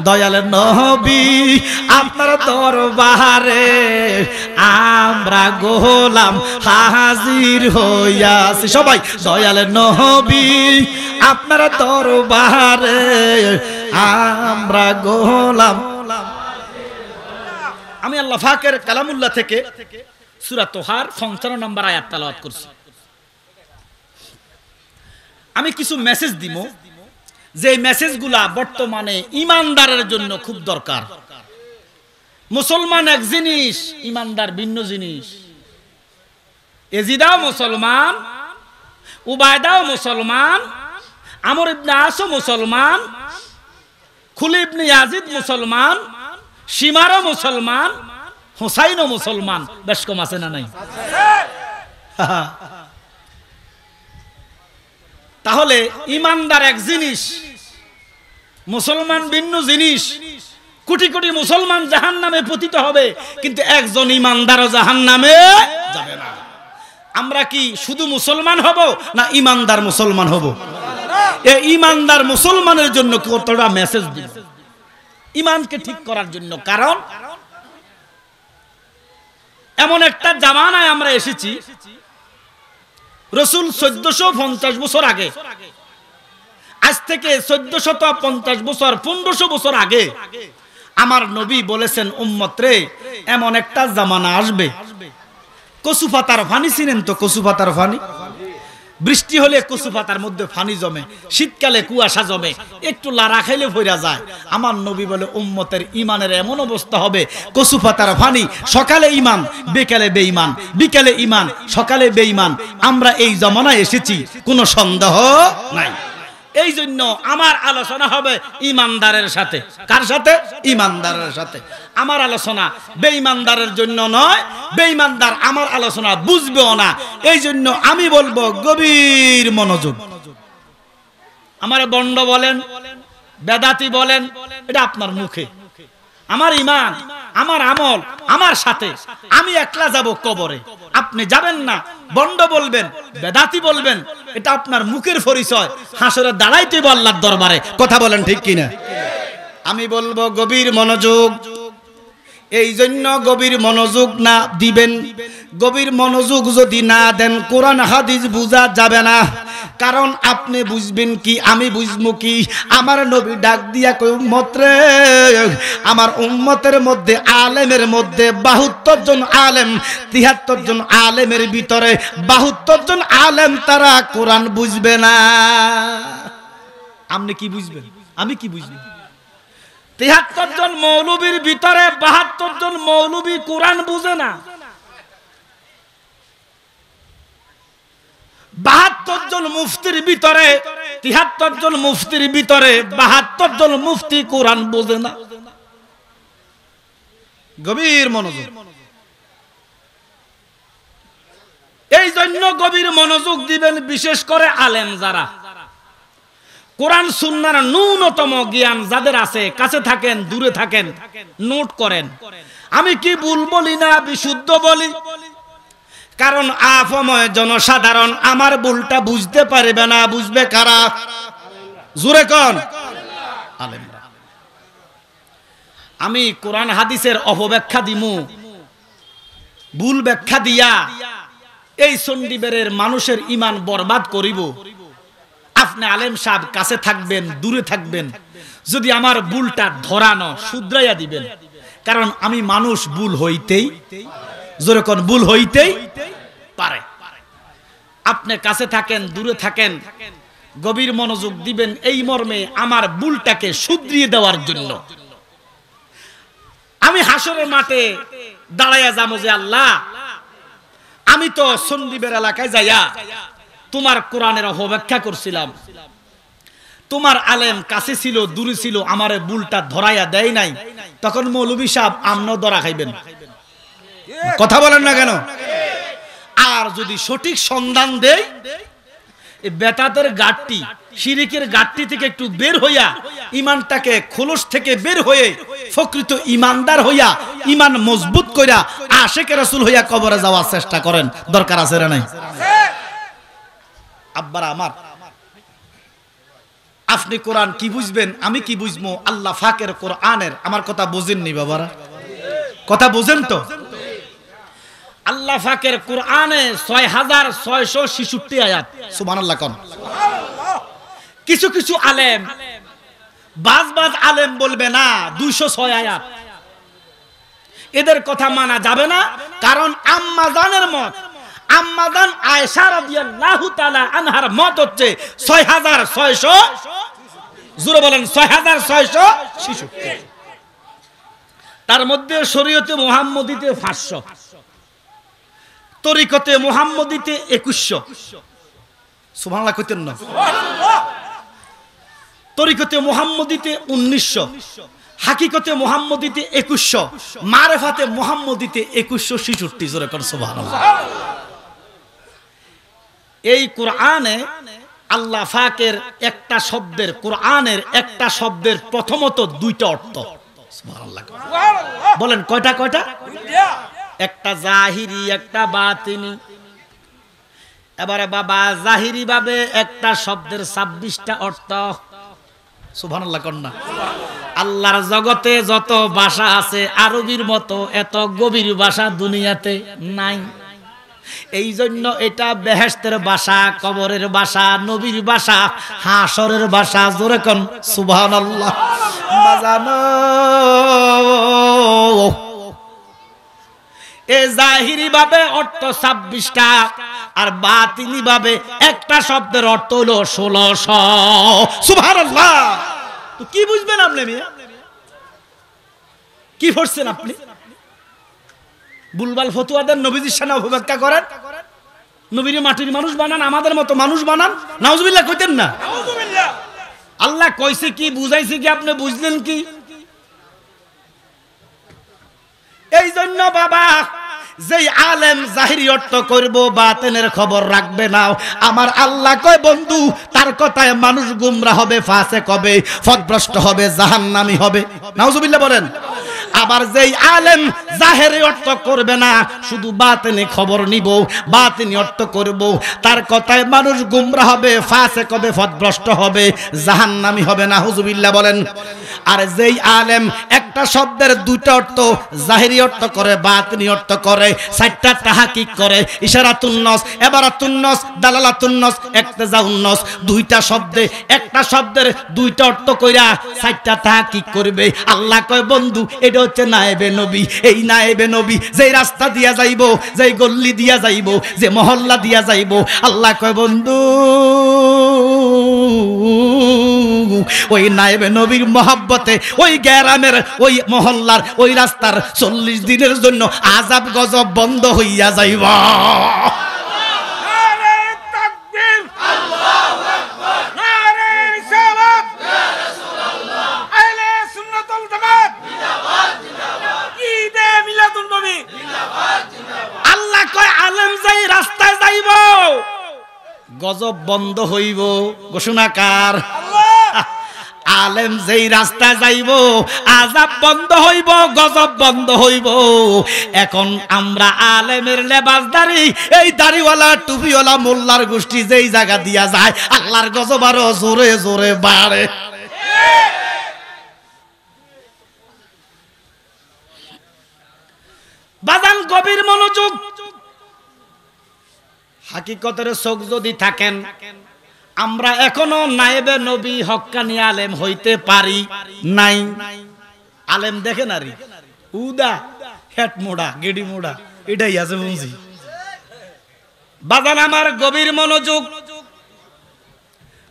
দয়াল নবী আপনার দরবারে আমরা গোলাম হাজির হইয়াছি সবাই দয়াল নবী আপনার দরবারে আমরা গোলাম। আমি আল্লাহ পাকের কালামুল্লাহ থেকে সূরা তোহার ৫৫ নম্বর আয়াত তেলাওয়াত করছি। আমি কিছু মেসেজ দিব, যে মেসেজগুলা বর্তমানে ইমানদারের জন্য খুব দরকার। মুসলমান এক জিনিস, ইমানদার ভিন্ন জিনিস। এজিদাও মুসলমান, উবায়দাও মুসলমান, আমর ইবনে আসও মুসলমান, খুলি ইবনে ইয়াজিদ মুসলমান, শিমারও মুসলমান, হুসাইনও মুসলমান। বেশ কম আছে না নাই? তাহলে ইমানদার এক জিনিস, মুসলমান ভিন্ন জিনিস। কোটি কোটি মুসলমান জাহান্নামে পতিত হবে, কিন্তু একজন ইমানদারও জাহান্নামে যাবে না। আমরা কি শুধু মুসলমান হব না ইমানদার মুসলমান হব? এই ইমানদার মুসলমানের জন্য কতটা মেসেজ দিব ইমানকে ঠিক করার জন্য। কারণ এমন একটা জামানায় আমরা এসেছি, রাসূল ১৪৫০ বছর আগে, আজ থেকে ১৪৫০ বছর ১৫০০ বছর আগে আমার নবী বলেছেন, উম্মত রে এমন একটা জামানা আসবে, কচু পাতার পানি চিনেন তো? কচু পাতার পানি, বৃষ্টি হলে কচু পাতার মধ্যে পানি জমে, শীতকালে কুয়াশা জমে, একটু লাড়া খাইলে ভইরা যায়। আমার নবী বলে উম্মতের ইমানের এমন অবস্থা হবে, কচু পাতার পানি, সকালে ইমান বিকালে বেঈমান, বিকালে ইমান সকালে বেঈমান। আমরা এই জামানায় এসেছি, কোনো সন্দেহ নাই। এই জন্য আমার আলোচনা হবে ইমানদারের সাথে। কার সাথে? ইমানদারের সাথে। আমার আলোচনা বেঈমানদারের জন্য নয়, বেঈমানদার আমার আলোচনা বুঝবেও না। এই জন্য আমি বলবো গভীর মনোযোগ। আমার বন্ড বলেন, বেদাতি বলেন, এটা আপনার মুখে। আমার ইমান, আমার আমল আমার সাথে। আমি একলা যাব কবরে, আপনি যাবেন না। বন্ড বলবেন, বেদাতি বলবেন, এটা আপনার মুখের পরিচয়। হাসরে দাঁড়াইতে আল্লাহর দরবারে। কথা বলেন ঠিক কিনা? আমি বলবো গভীর মনোযোগ। এই জন্য গভীর মনোযোগ না দিবেন, গভীর মনোযোগ যদি না দেন কোরআন হাদিস বুঝা যাবে না। কারণ আপনি বুঝবেন কি, আমি বুঝবো কি? আমার নবী ডাক দিয়া কই, উম্মত রে, আমার উম্মতের মধ্যে আলেমের মধ্যে ৭২ জন আলেম, ৭৩ জন আলেমের ভিতরে ৭২ জন আলেম তারা কোরআন বুঝবে না। আপনি কি বুঝবেন? আমি কি বুঝবো? ৭৩ জন মৌলবীর ভিতরে ৭২ জন মৌলবী কোরআন বুঝে না। ৭২ জন মুফতির ভিতরে, ৭৩ জন মুফতির ভিতরে ৭২ জন মুফতি কোরআন বোঝে না। গভীর মনোযোগ। এই জন্য গভীর মনোযোগ দিবেন, বিশেষ করে আলেম যারা কোরআন সুন্নাহর ন্যূনতম জ্ঞান যাদের আছে, কাছে থাকেন দূরে থাকেন, নোট করেন। আমি কি ভুল বলি না বিশুদ্ধ বলি? কারণ আফময় জনসাধারণ আমার ভুলটা বুঝতে পারবে না। বুঝবে কারা? জোরে কোন? আলেমরা। আমি কোরআন হাদিসের অপব্যাখ্যা দিমু, ভুল ব্যাখ্যা দিয়া এই চণ্ডীবেরের মানুষের ঈমান বরবাদ করিব। আপনি আলেম সাহেব কাছে থাকবেন দূরে থাকবেন, যদি আমার ভুলটা ধরানো শুধরাইয়া দিবেন। কারণ আমি মানুষ, ভুল হইতেই, জোরে কোন, ভুল হইতেই পারে। আপনি কাছে থাকেন দূরে থাকেন, গভীর মনোযোগ দিবেন এই মর্মে, আমার ভুলটাকে শুধরিয়ে দেওয়ার জন্য। আমি হাসরের মাঠে দাঁড়াইয়া যাবো যে আল্লাহ, আমি তো চণ্ডীবের এলাকায় যাইয়া তোমার কোরআনের অপব্যাখ্যা করছিলাম, তোমার আলেম কাছে ছিল দূরে ছিল, আমারে ভুলটা ধরাইয়া দেয় নাই। তখন মৌলভী সাহেব আমরাও ধরা খাইবেন। কথা বলেন না কেন? আর যদি সঠিক সন্ধান দেই, এই বেতাতের গাঁটটি, শিরিকের গাঁটটি থেকে একটু বের হইয়া, ইমানটাকে খোলস থেকে বের হয়ে প্রকৃত ইমানদার হইয়া, ইমান মজবুত কইরা আশিকে রাসূল হইয়া কবরে যাওয়ার চেষ্টা করেন। দরকার আছে না নাই? আব্বারা আমার, আপনি কোরআন কি বুঝবেন, আমি কি বুঝবো? আল্লাহ পাকের কোরআনের। আমার কথা বোঝেননি বাবারা? কথা বোঝেন তো? আল্লাহ পাকের কোরআনে ৬৬৬৬ আয়াত। সুবহানাল্লাহ কোন। কিছু কিছু আলেম, বাজ আলেম বলবে না ২০৬ আয়াত। এদের কথা মানা যাবে না, কারণ আম্মা জানের মত, আম্মা জান আয়েশা রাদিয়াল্লাহু তাআলা আনহার মত হচ্ছে ৬৬০০। জোরে বলেন ৬৬৬৬। তার মধ্যে শরীয়তে মুহাম্মদীতে ৫০০, তরিকতে মুহাম্মদীতে ২১০০। সুবহানাল্লাহ কইতেন না? তরিকতে মুহাম্মদীতে ১৯০০, হাকিকতে মুহাম্মদীতে ২১০০, মারেফাতে মুহাম্মদীতে ২১৬৬। জোরে কর সুবহানাল্লাহ। এই কোরআনে আল্লাহ পাকের একটা শব্দের, কোরআনের একটা শব্দের প্রথমত দুইটা অর্থ। সুবহানাল্লাহ বলেন কয়টা? কয়টা? একটা জাহিরি, একটা বাতিনি। এবারে বাবা জাহিরি ভাবে একটা শব্দের ২৬টা অর্থ। সুবহানাল্লাহ কন্যা। আল্লাহর জগতে যত ভাষা আছে আরবির মতো এত গভীর ভাষা দুনিয়াতে নাই। এই জন্য এটা বেহেশতের ভাষা, কবরের ভাষা, নবীর ভাষা, হাসরের ভাষা। জোরে কোন সুবহানাল্লাহ। বাজানো এই জাহিরি ভাবে অর্থ ২৬টা, আর বাতিনি ভাবে একটা শব্দের অর্থ হলো ১৬০০। সুবহানাল্লাহ। তো কি বুঝবেন আপনি? কি পড়ছেন আপনি? বুলবাল ফতুয়াদের নবীজির শানে অপব্যাখ্যা করেন, নবীর মাটির মানুষ বানান, আমাদের মতো মানুষ বানান। নাউজুবিল্লাহ কইতেন না? আল্লাহ কইছে কি, বুঝাইছে কি, আপনি বুঝলেন কি? এই জন্য বাবা যেই আলেম জাহিরি অর্থ করব, বাতেনের খবর রাখবে না, আমার আল্লাহ কয় বন্ধু তার কথায় মানুষ গুমরা হবে, ফাসিক হবে, পথভ্রষ্ট হবে, জাহান্নামী হবে। নাউজুবিল্লাহ বলেন। আবার যেই আলেম জাহেরি অর্থ করবে না, শুধু বাতেনে খবর নিব, বাতেনি অর্থ করব, তার কথায় মানুষ গুমরা হবে, ফাসিক হবে, পথভ্রষ্ট হবে, জাহান্নামী হবে। নাউজুবিল্লাহ বলেন। আর যেই আলেম একটা শব্দের দুইটা অর্থ, জাহিরি অর্থ করে, বাতিনি অর্থ করে, ৪টা তাহকিক করে, ইশারাতুন নস, ইবারাতুন নস, দালালাতুন নস, ইক্তিজাউন নস, দুইটা শব্দে একটা শব্দের দুইটা অর্থ কইরা ৪টা তাহকিক করবে। আল্লাহ কয় বন্ধু এটা হচ্ছে নায়েবে নবী। এই নায়েবে নবী যেই রাস্তা দিয়া যাইবো, যেই গল্লি দিয়া যাইবো, যে মহল্লা দিয়া যাইবো, আল্লাহ কয় বন্ধু ওই নায়েবে নবীর মহব্বতে ওই গ্রামের, ওই মহল্লার, ওই রাস্তার ৪০ দিনের জন্য আযাব গজব বন্ধ হইয়া যাইবা। নারে তাকবীর, আল্লাহু আকবার, নারে রিসালাত, ইয়া রাসূলুল্লাহ, আহলে সুন্নাত ওয়াল জামাত জিন্দাবাদ, জিন্দাবাদ, ঈদে মিলাদুন নবী জিন্দাবাদ, জিন্দাবাদ। আল্লাহ কয় আলেম যাই রাস্তায় যাইব, গজব বন্ধ হইব। ঘোষণাকার আলেম যেই রাস্তা যাইব, আযাব বন্ধ হইব, গজব বন্ধ হইব। এখন আমরা আলেমের লেবাসদারি, এই দাড়িওয়ালা টুপিওয়ালা মোল্লার গোষ্ঠী যেই জায়গা দিয়া যায়, আল্লাহর গজব আরো জোরে জোরে বাড়ে। বাজান গভীর মনোযোগ। হাকিকতের চোখ যদি থাকেন, আমরা এখনো নায়েবে নবী হক্কানি আলেম হইতে পারি নাই। আলেম দেখেন আরি উদা হেট মোড়া, গেডি মোড়া, এটাই আছে বুঝি। বাজান আমার গভীর মনোযোগ।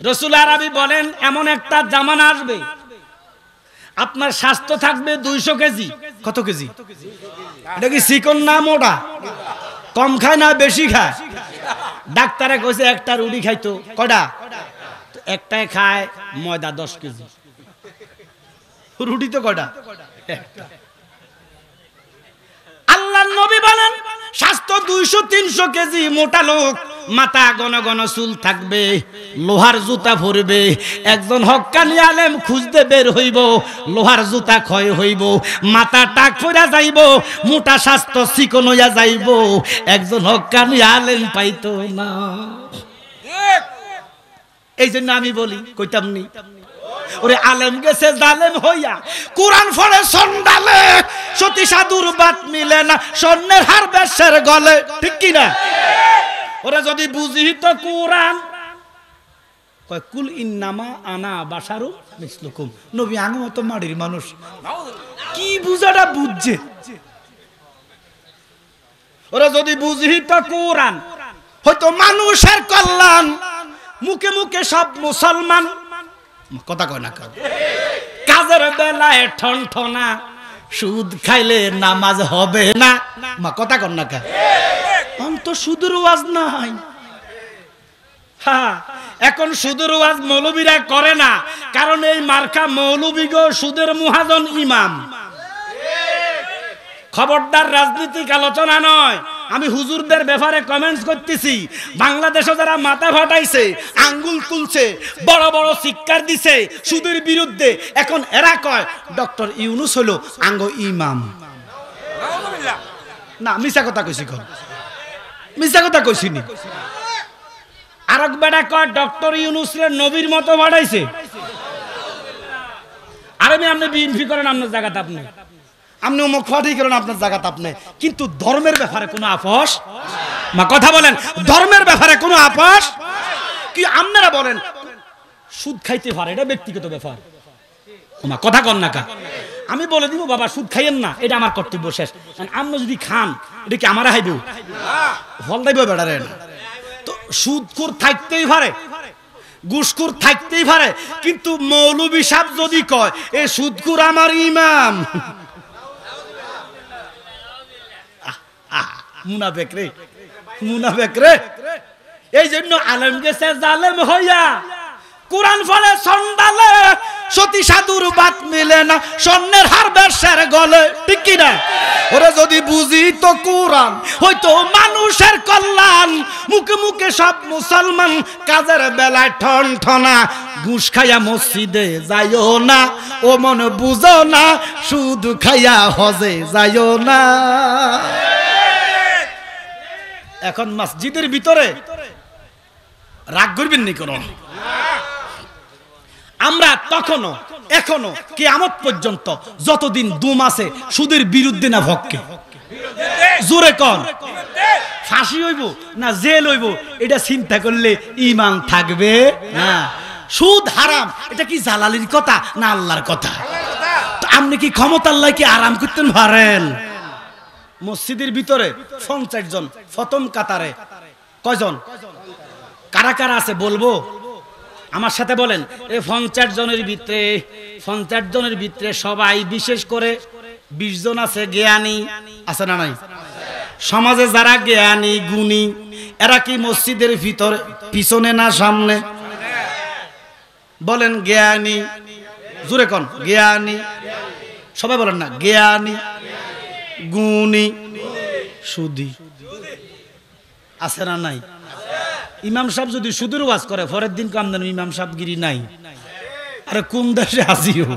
রাসূল আরবি বলেন এমন একটা জামানা আসবে, আপনার স্বাস্থ্য থাকবে ২০০ কেজি। কত কেজি? এটা কি চিকন না মোটা? কম খায় না বেশি খায়? ডাক্তারে কইছে একটা রুটি খাইতো, কয়টা? একটাই খায় ময়দা ১০ কেজি। রুটি তো কয়টা? আল্লাহর নবী বলেন স্বাস্থ্য ২০০-৩০০ কেজি, মোটা লোক, মাথা ঘন ঘন চুল থাকবে, লোহার জুতা পরবে। একজন হক্কানি আলেম খুঁজতে বের হইব, লোহার জুতা ক্ষয় হইব, মাথা টাক পড়া যাইব, মোটা স্বাস্থ্য চিকন হইয়া যাইব, একজন হক্কানি আলেম পাইতো না। এই জন্য আমি বলি কইতাম নি ওরে আলেম গেছে জালেম হইয়া কোরআন পড়ে সন্ডালে সতী সাধুর বাত মিলে না স্বর্ণের হার বেশের গলে ঠিক কি না ওরে যদি বুঝি তো কোরআন কয় কুল ইন্নামা আনা বাশারু মিসলুকুম নবী আঙ্গ মতো মাটির মানুষ কি বুঝাটা বুঝছে ওরা যদি বুঝি তো কোরআন হয়তো মানুষের কল্যাণ মুখে মুখে সব মুসলমান কথা কয় না কাজের বেলায় ঠনঠনা সুদ খাইলে নামাজ হবে না মা কথা কন না কা অন্ত সুদের ওয়াজ নাই হ্যাঁ এখন সুদের ওয়াজ মৌলবীরা করে না কারণ এই মার্কা মৌলবীগো সুদের মুহাজন ইমাম খবরদার রাজনৈতিক আলোচনা নয় আমি হুজুরদের ব্যাপারে কমেন্টস করতেছি বাংলাদেশে যারা মাথা ফাটাইছে আঙ্গুল তুলছে বড় বড় চিৎকার দিছে সুদের বিরুদ্ধে এখন এরা কয় ডক্টর ইউনূস হলো আঙ্গ ইমাম না মিছা কথা কইছি কোন মিছা কথা কইছিনি আরেক বেটা কয় ডক্টর ইউনূস রে নবীর মতো বাড়াইছে আর আমি আপনি বিএনপি করেন আপনার জায়গাতে আপনি আপনি মুখ ফাটি করেন আপনার জায়গাতে আপনি কিন্তু ধর্মের ব্যাপারে কোনো আপোষ মা কথা বলেন ধর্মের ব্যাপারে কোনো আপোষ কি আপনারা বলেন সুদ খাইতে পারে এটা ব্যক্তিগত ব্যাপার মা কথা কন না কা আমি বলে দিব বাবা সুদ খাইয়েন না এটা আমার কর্তব্য শেষ আপনি যদি খান এটা কি আমার হাইব ফল দেব বেড়ারে তো সুদখোর থাকতেই পারে ঘুষখোর থাকতেই পারে কিন্তু মৌলভী সাহেব যদি কয় এ সুদখোর আমার ইমাম মুনাফেক রে এই জন্য আলেম গেছে জালেম হইয়া কোরআন পড়ে সন্ডালে সতী সাধুর বাত মিলে না স্বর্ণের হার বেশের গলে ঠিক কি না ওরা যদি বুঝি তো কোরআন হয়তো মানুষের কল্যাণ মুখে মুখে সব মুসলমান কাজের বেলায় ঠনঠনা ঘুষ খাইয়া মসজিদে যাইও না ও মন বুঝো না সুদ খাইয়া হজে যাইও না এখন মসজিদের ভিতরে রাগ করবেন নি কোন আমরা তখনো এখনো কিয়ামত পর্যন্ত যতদিন দুম আছে সুদের বিরুদ্ধে না ভক্কে জোরে কোন ফাঁসি হইব না জেল হইব এটা চিন্তা করলে ঈমান থাকবে না সুদ হারাম এটা কি জালালির কথা না আল্লাহর কথা তো আপনি কি ক্ষমতা আল্লাহ কি আরাম করতেন পারেন মসজিদের ভিতরে 50 জন প্রথম কাতারে কয়জন কারা কারা আছে বলবো আমার সাথে বলেন এই 50 জনের ভিতরে সবাই বিশেষ করে 20 জন আছে জ্ঞানী আছে না নাই সমাজে যারা জ্ঞানী গুণী এরা কি মসজিদের ভিতরে পিছনে না সামনে বলেন জ্ঞানী জোরে কোন জ্ঞানী সবাই বলেন না জ্ঞানী গুণী সুদী আছে না নাই ইমাম সাহেব যদি সুদের ওয়াজ করে পরের দিন কাম দেন ইমাম সাহেব গিরি নাই আরে কোন দেশে হাজিও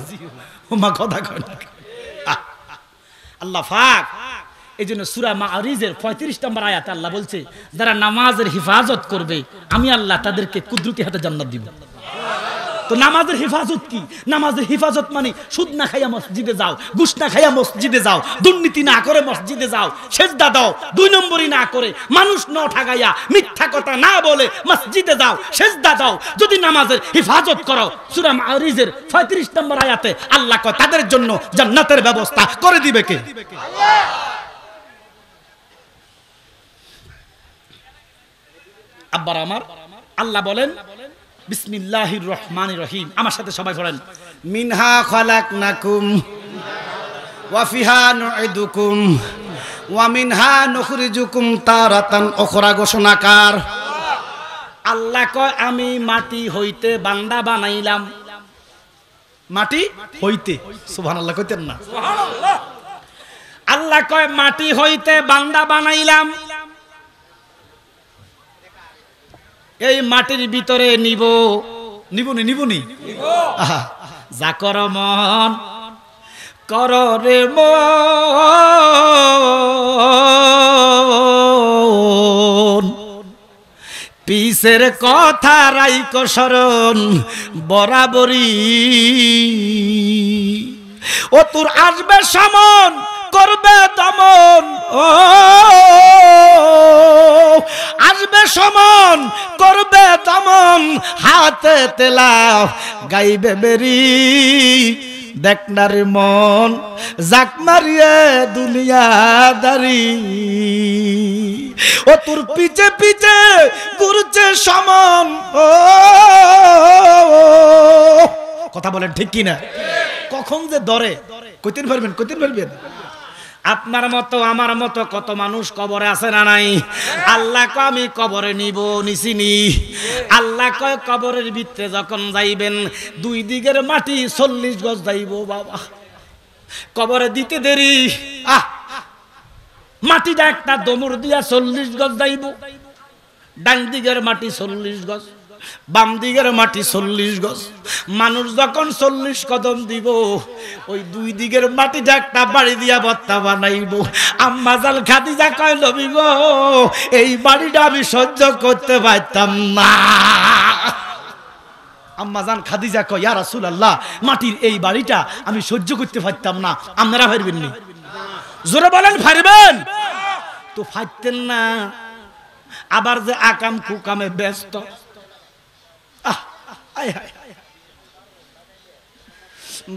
ওমা কথা কয় না আল্লাহ পাক এইজন্য সূরা মাআরিজের 35 নম্বর আয়াতে আল্লাহ বলছে যারা নামাজের হিফাজত করবে আমি আল্লাহ তাদেরকে কুদরতি হাতে জান্নাত দিব তো নামাজের হিফাজত কি নামাজের হিফাজত মানে সুদ না খাইয়া মসজিদে যাও ঘুষ না খাইয়া মসজিদে যাও দুর্নীতি না করে মসজিদে যাও সেজদা দাও 2 নম্বরই না করে মানুষ ন ঠাগাইয়া মিথ্যা কথা না বলে মসজিদে যাও সেজদা দাও যদি নামাজের হিফাজত করো সূরা মাআরিজের 35 নম্বর আয়াতে আল্লাহ কয় তাদের জন্য জান্নাতের ব্যবস্থা করে দিবে কে আল্লাহ আব্বার আমার আল্লাহ বলেন বিসমিল্লাহির রহমানির রহিম আমার সাথে সবাই পড়েন মিনহা খালাকনাকুম ওয়া ফিহা নুইদুকুম ওয়া মিনহা নুখরিজুকুম তারাতান উখরা ঘোষণাকার আল্লাহ কয় আমি মাটি হইতে বান্দা বানাইলাম মাটি হইতে সুবহানাল্লাহ কইতেন না সুবহানাল্লাহ আল্লাহ কয় মাটি হইতে বান্দা বানাইলাম এই মাটির ভিতরে নিবনি যা কর মন কর রে মন পিছ পিছের কথা রাইকো স্মরণ বরাবরই, ও তোর আসবে সমন করবে দমন, ও আসবে সমন করবে দমন, হাতে তেলাও গাইবে বেরি, দেখনার মন জাক মারিয়ে দুনিয়াদারি, ও তোর পিছে পিছে ঘুরছে সমন। ও কথা বলেন ঠিক কিনা? কখন যে ধরে কইতেন পারবেন, কইতেন পারবেন? আপনার মতো আমার মতো কত মানুষ কবরে আছে না নাই? আল্লাহ কয় আমি কবরে নিব, নিছিনি। আল্লাহ কয় কবরের ভিতরে যখন যাইবেন 2 দিকের মাটি 40 গজ যাইব বাবা, কবরে দিতে দেরি। মাটিটা একটা দমুর দিয়া 40 গজ যাইব, ডান দিকের মাটি 40 গজ, বাম দিকের মাটি 40 গজ। মানুষ যখন 40 কদম দিব, ওই 2 দিকের মাটিটা একটা বাড়ি দিয়া বত্তা বানাইব। আম্মা জান খাদিজা কয় নবী গো, এই বাড়িটা আমি সহ্য করতে পারতাম না। আম্মা জান খাদিজা কয় ইয়া রাসূলুল্লাহ, মাটির এই বাড়িটা আমি সহ্য করতে পারতাম না, আপনারা পারবেন নি? জোরে বলেন পারবেন তো? পারতেন না। আবার যে আকাম কুকামে ব্যস্ত,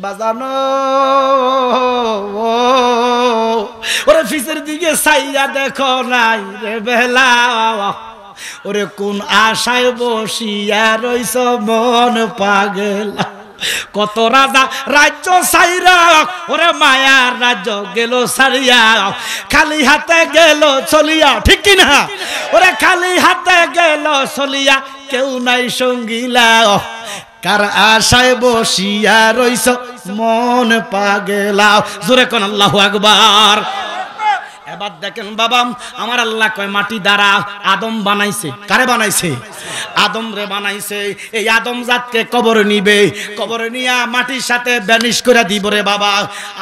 বাজানো ওরে ফিসের দিকে চাইয়া দেখো নাই রে বেলা, ওরে কোন আশায় বসিয়া রইছ মন পাগল। কত রাজা রাজ্য সাইরা, ওরে মায়ার রাজ্য গেল সারিয়া, খালি হাতে গেল চলিয়া, ঠিক কিনা? ওরে খালি হাতে গেল চলিয়া, কেউ নাই সঙ্গিলা, কার আশায় বসিয়া রইছ মন পাগলা। জোরে কোন আল্লাহু আকবার। এবার দেখেন বাবা, আমার আল্লাহ কয় মাটি দ্বারা আদম বানাইছে। কারে বানাইছে? আদম রে বানাইছে। এই আদম জাতকে কবরে নিবে, কবরে নিয়া মাটির সাথে ব্যানিশ করে দিব রে বাবা।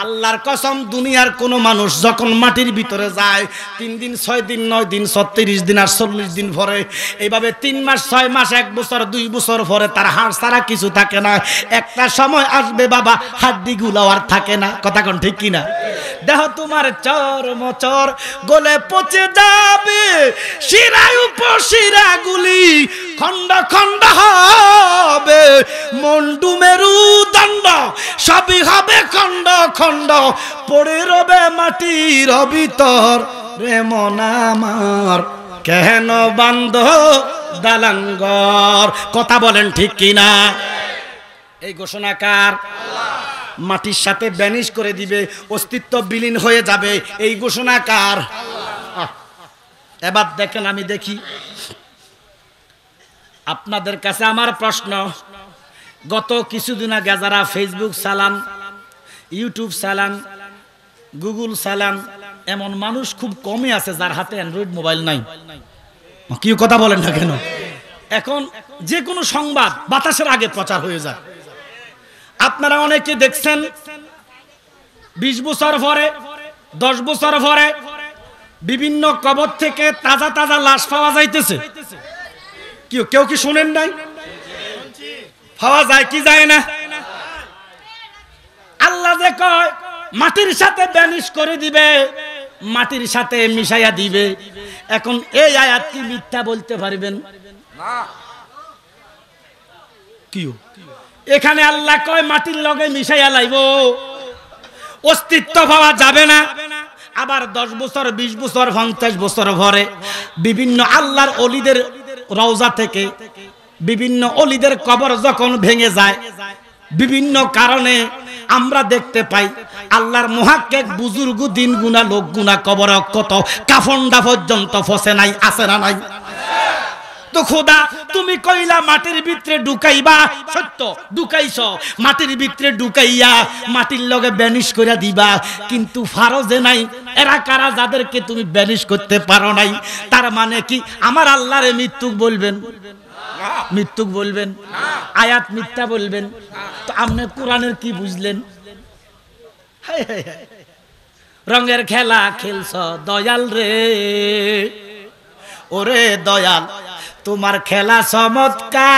আল্লাহর কসম, দুনিয়ার কোন মানুষ যখন মাটির ভিতরে যায় 3 দিন 6 দিন 9 দিন 36 দিন আর 40 দিন পরে, এইভাবে 3 মাস 6 মাস 1 বছর 2 বছর পরে তার হাড় ছাড়া কিছু থাকে না। একটা সময় আসবে বাবা, হাড্ডি গুলো আর থাকে না। কথা কোন ঠিক কিনা? দেহ তোমার চর্মচর গলে পচে যাবে, শিরায় উপশিরা গুলি খন্ড খন্ড হবে, মন্ডু মেরু দণ্ড সবই হবে খন্ড খন্ড, পড়ে রবে মাটির ভিতর রে মন আমার, কেন বান্ধ দালাঙ্গর। কথা বলেন ঠিক কিনা? এই ঘোষণাকার মাটির সাথে ব্যানিশ করে দিবে, অস্তিত্ব বিলীন হয়ে যাবে, এই ঘোষণাকার। এবার দেখেন, আমি দেখি আপনাদের কাছে আমার প্রশ্ন, গত কিছুদিন আগে যারা ফেসবুক চালান, ইউটিউব চালান, গুগল চালান, এমন মানুষ খুব কমই আছে যার হাতে অ্যান্ড্রয়েড মোবাইল নাই। কি কথা বলেন না কেন? এখন যে কোনো সংবাদ বাতাসের আগে প্রচার হয়ে যায়। আপনারা অনেকে দেখছেন 20 বছর পরে 10 বছর পরে বিভিন্ন কবর থেকে তাজা তাজা লাশ পাওয়া যাইতেছে। কেউ কি শুনেন নাই? পাওয়া যায় কি যায় না? আল্লাহ যে কয় মাটির সাথে ব্যানিশ করে দিবে, মাটির সাথে মিশাইয়া দিবে। এখন এই আয়াত কি মিথ্যা বলতে পারবেন? না। কি এখানে আল্লাহ কয় মাটির লগে মিশাইয়া লাইব, অস্তিত্ব পাওয়া যাবে না। আবার 10 বছর 20 বছর 50 বছর পরে বিভিন্ন আল্লাহর ওলিদের রওজা থেকে বিভিন্ন ওলিদের কবর যখন ভেঙে যায়, বিভিন্ন কারণে আমরা দেখতে পাই আল্লাহর মুহাক্কিক বুজুর্গ দিন গুনা লোক গুনা কবর কত কাফনটা পর্যন্ত ফসে নাই, আছে না নাই? তো খোদা তুমি কইলা মাটির ভিতরে ঢুকাইবা, সত্য ঢুকাইছ, মাটির ভিতরে ঢুকাইয়া মাটির লগে ব্যানিশ করে দিবা, কিন্তু ফারজে নাই। এরা কারা যাদেরকে তুমি ব্যানিশ করতে পারো নাই? তার মানে কি আমার আল্লাহরে মৃত্যুক বলবেন? মৃত্যুক বলবেন? আয়াত মিথ্যা বলবেন? তো আপনি কোরআনের কি বুঝলেন? রঙের খেলা খেলছ দয়াল রে, ওরে দয়াল তোমার খেলা চমৎকার,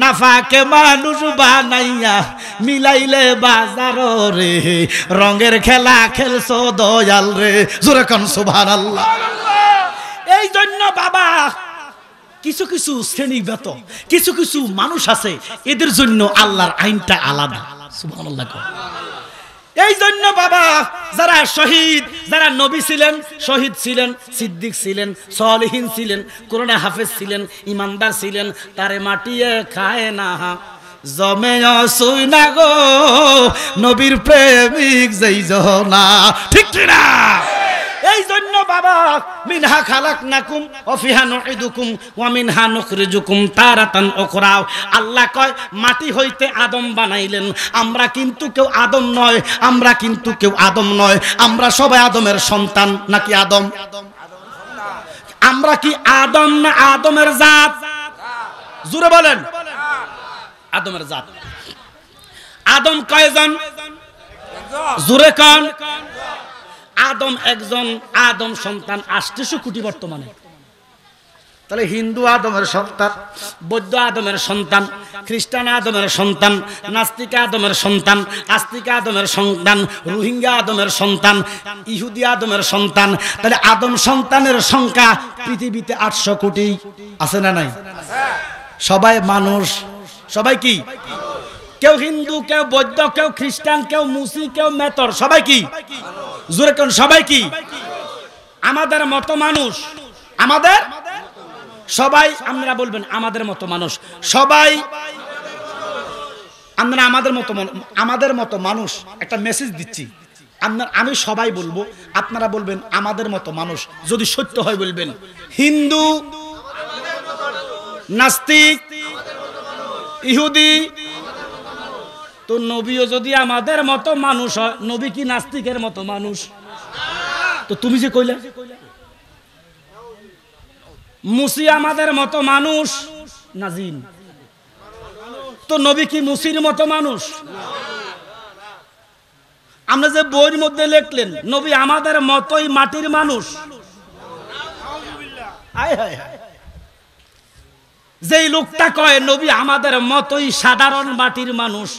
নাফাকে মানুষ বানাইয়া মিলাইলে বাজার রে, রঙের খেলা খেলছো দয়াল রে, জোরে কোন সুবহানাল্লাহ। এই জন্য বাবা কিছু কিছু শ্রেণীগত কিছু কিছু মানুষ আছে, এদের জন্য আল্লাহর আইনটা আলাদা। সুবহানাল্লাহ। এই জন্য বাবা যারা শহীদ, যারা নবী ছিলেন, শহীদ ছিলেন, সিদ্দিক ছিলেন, সালেহীন ছিলেন, কোরআনে হাফেজ ছিলেন, ইমানদার ছিলেন, তারে মাটিয়ে খায় না, জমে আসুই না গো নবীর প্রেমিক যেই জনা, ঠিক কি না? এই জন্য বাবা মিনহা খালাকনাকুম ওয়া ফিহা নুঈদুকুম ওয়া মিনহা নুখরিজুকুম তারাতান উখরা। আল্লাহ কয় মাটি হইতে আদম বানাইলেন, আমরা কিন্তু কেউ আদম নয়, আমরা কিন্তু কেউ আদম নয়, আমরা সবাই আদমের সন্তান। নাকি আদম? আমরা কি আদম না আদমের জাত? জোরে বলেন। আদমের জাত। আদম কয়জন? জোরে কোন? আদম একজন। আদম সন্তান ৮০০ কোটি বর্তমানে। তাহলে হিন্দু আদমের সন্তান, বৌদ্ধ আদমের সন্তান, খ্রিস্টান আদমের সন্তান, নাস্তিক আদমের সন্তান, আস্তিক আদমের সন্তান, রোহিঙ্গা আদমের সন্তান, ইহুদি আদমের সন্তান। তাহলে আদম সন্তানের সংখ্যা পৃথিবীতে ৮০০ কোটি। আছে না নাই? সবাই মানুষ, সবাই কি? কেউ হিন্দু, কেউ বৌদ্ধ, কেউ খ্রিস্টান, কেউ মুসি, কেউ মেতর, সবাই কি? জোরে কোন? সবাই কি? আমাদের মতো মানুষ। আমাদের সবাই, আমরা বলবেন আমাদের মতো মানুষ, সবাই আমরা আমাদের মতো, আমাদের মতো মানুষ। একটা মেসেজ দিচ্ছি, আমি সবাই বলবো, আপনারা বলবেন আমাদের মতো মানুষ। যদি সত্য হয় বলবেন হিন্দু, নাস্তিক, ইহুদি। তো নবীও যদি আমাদের মতো মানুষ হয়, নবী কি নাস্তিকের মতো মানুষ? তো তুমি যে কইলে মুসি আমাদের মতো মানুষ না জিন, তো নবী কি মুসির মতো মানুষ? আমরা যে বইয়ের মধ্যে লিখলেন নবী আমাদের মতোই মাটির মানুষ, যেই লোকটা কয় নবী আমাদের মতোই সাধারণ মাটির মানুষ,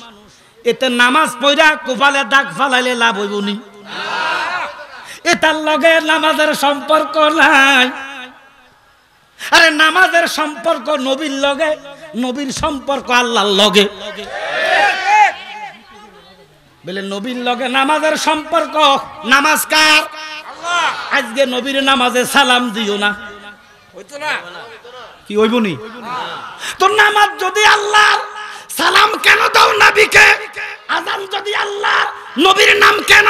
এতে নামাজ পড়া কপালে দাগ ফালাইলে লাভ হইব নি? এটার লগে নামাজের সম্পর্ক নাই। আরে নামাজের সম্পর্ক নবীর লগে, নবীর সম্পর্ক আল্লাহর লগে। বলে নবীর লগে নামাজের সম্পর্ক। নামাজ কার? আজকে নবীর নামাজে সালাম দিও না, কি হইব নি? তো নামাজ যদি আল্লাহর, সালাম কেন দাও নবীকে? আযান যদি আল্লাহর, নবীর নাম কেন?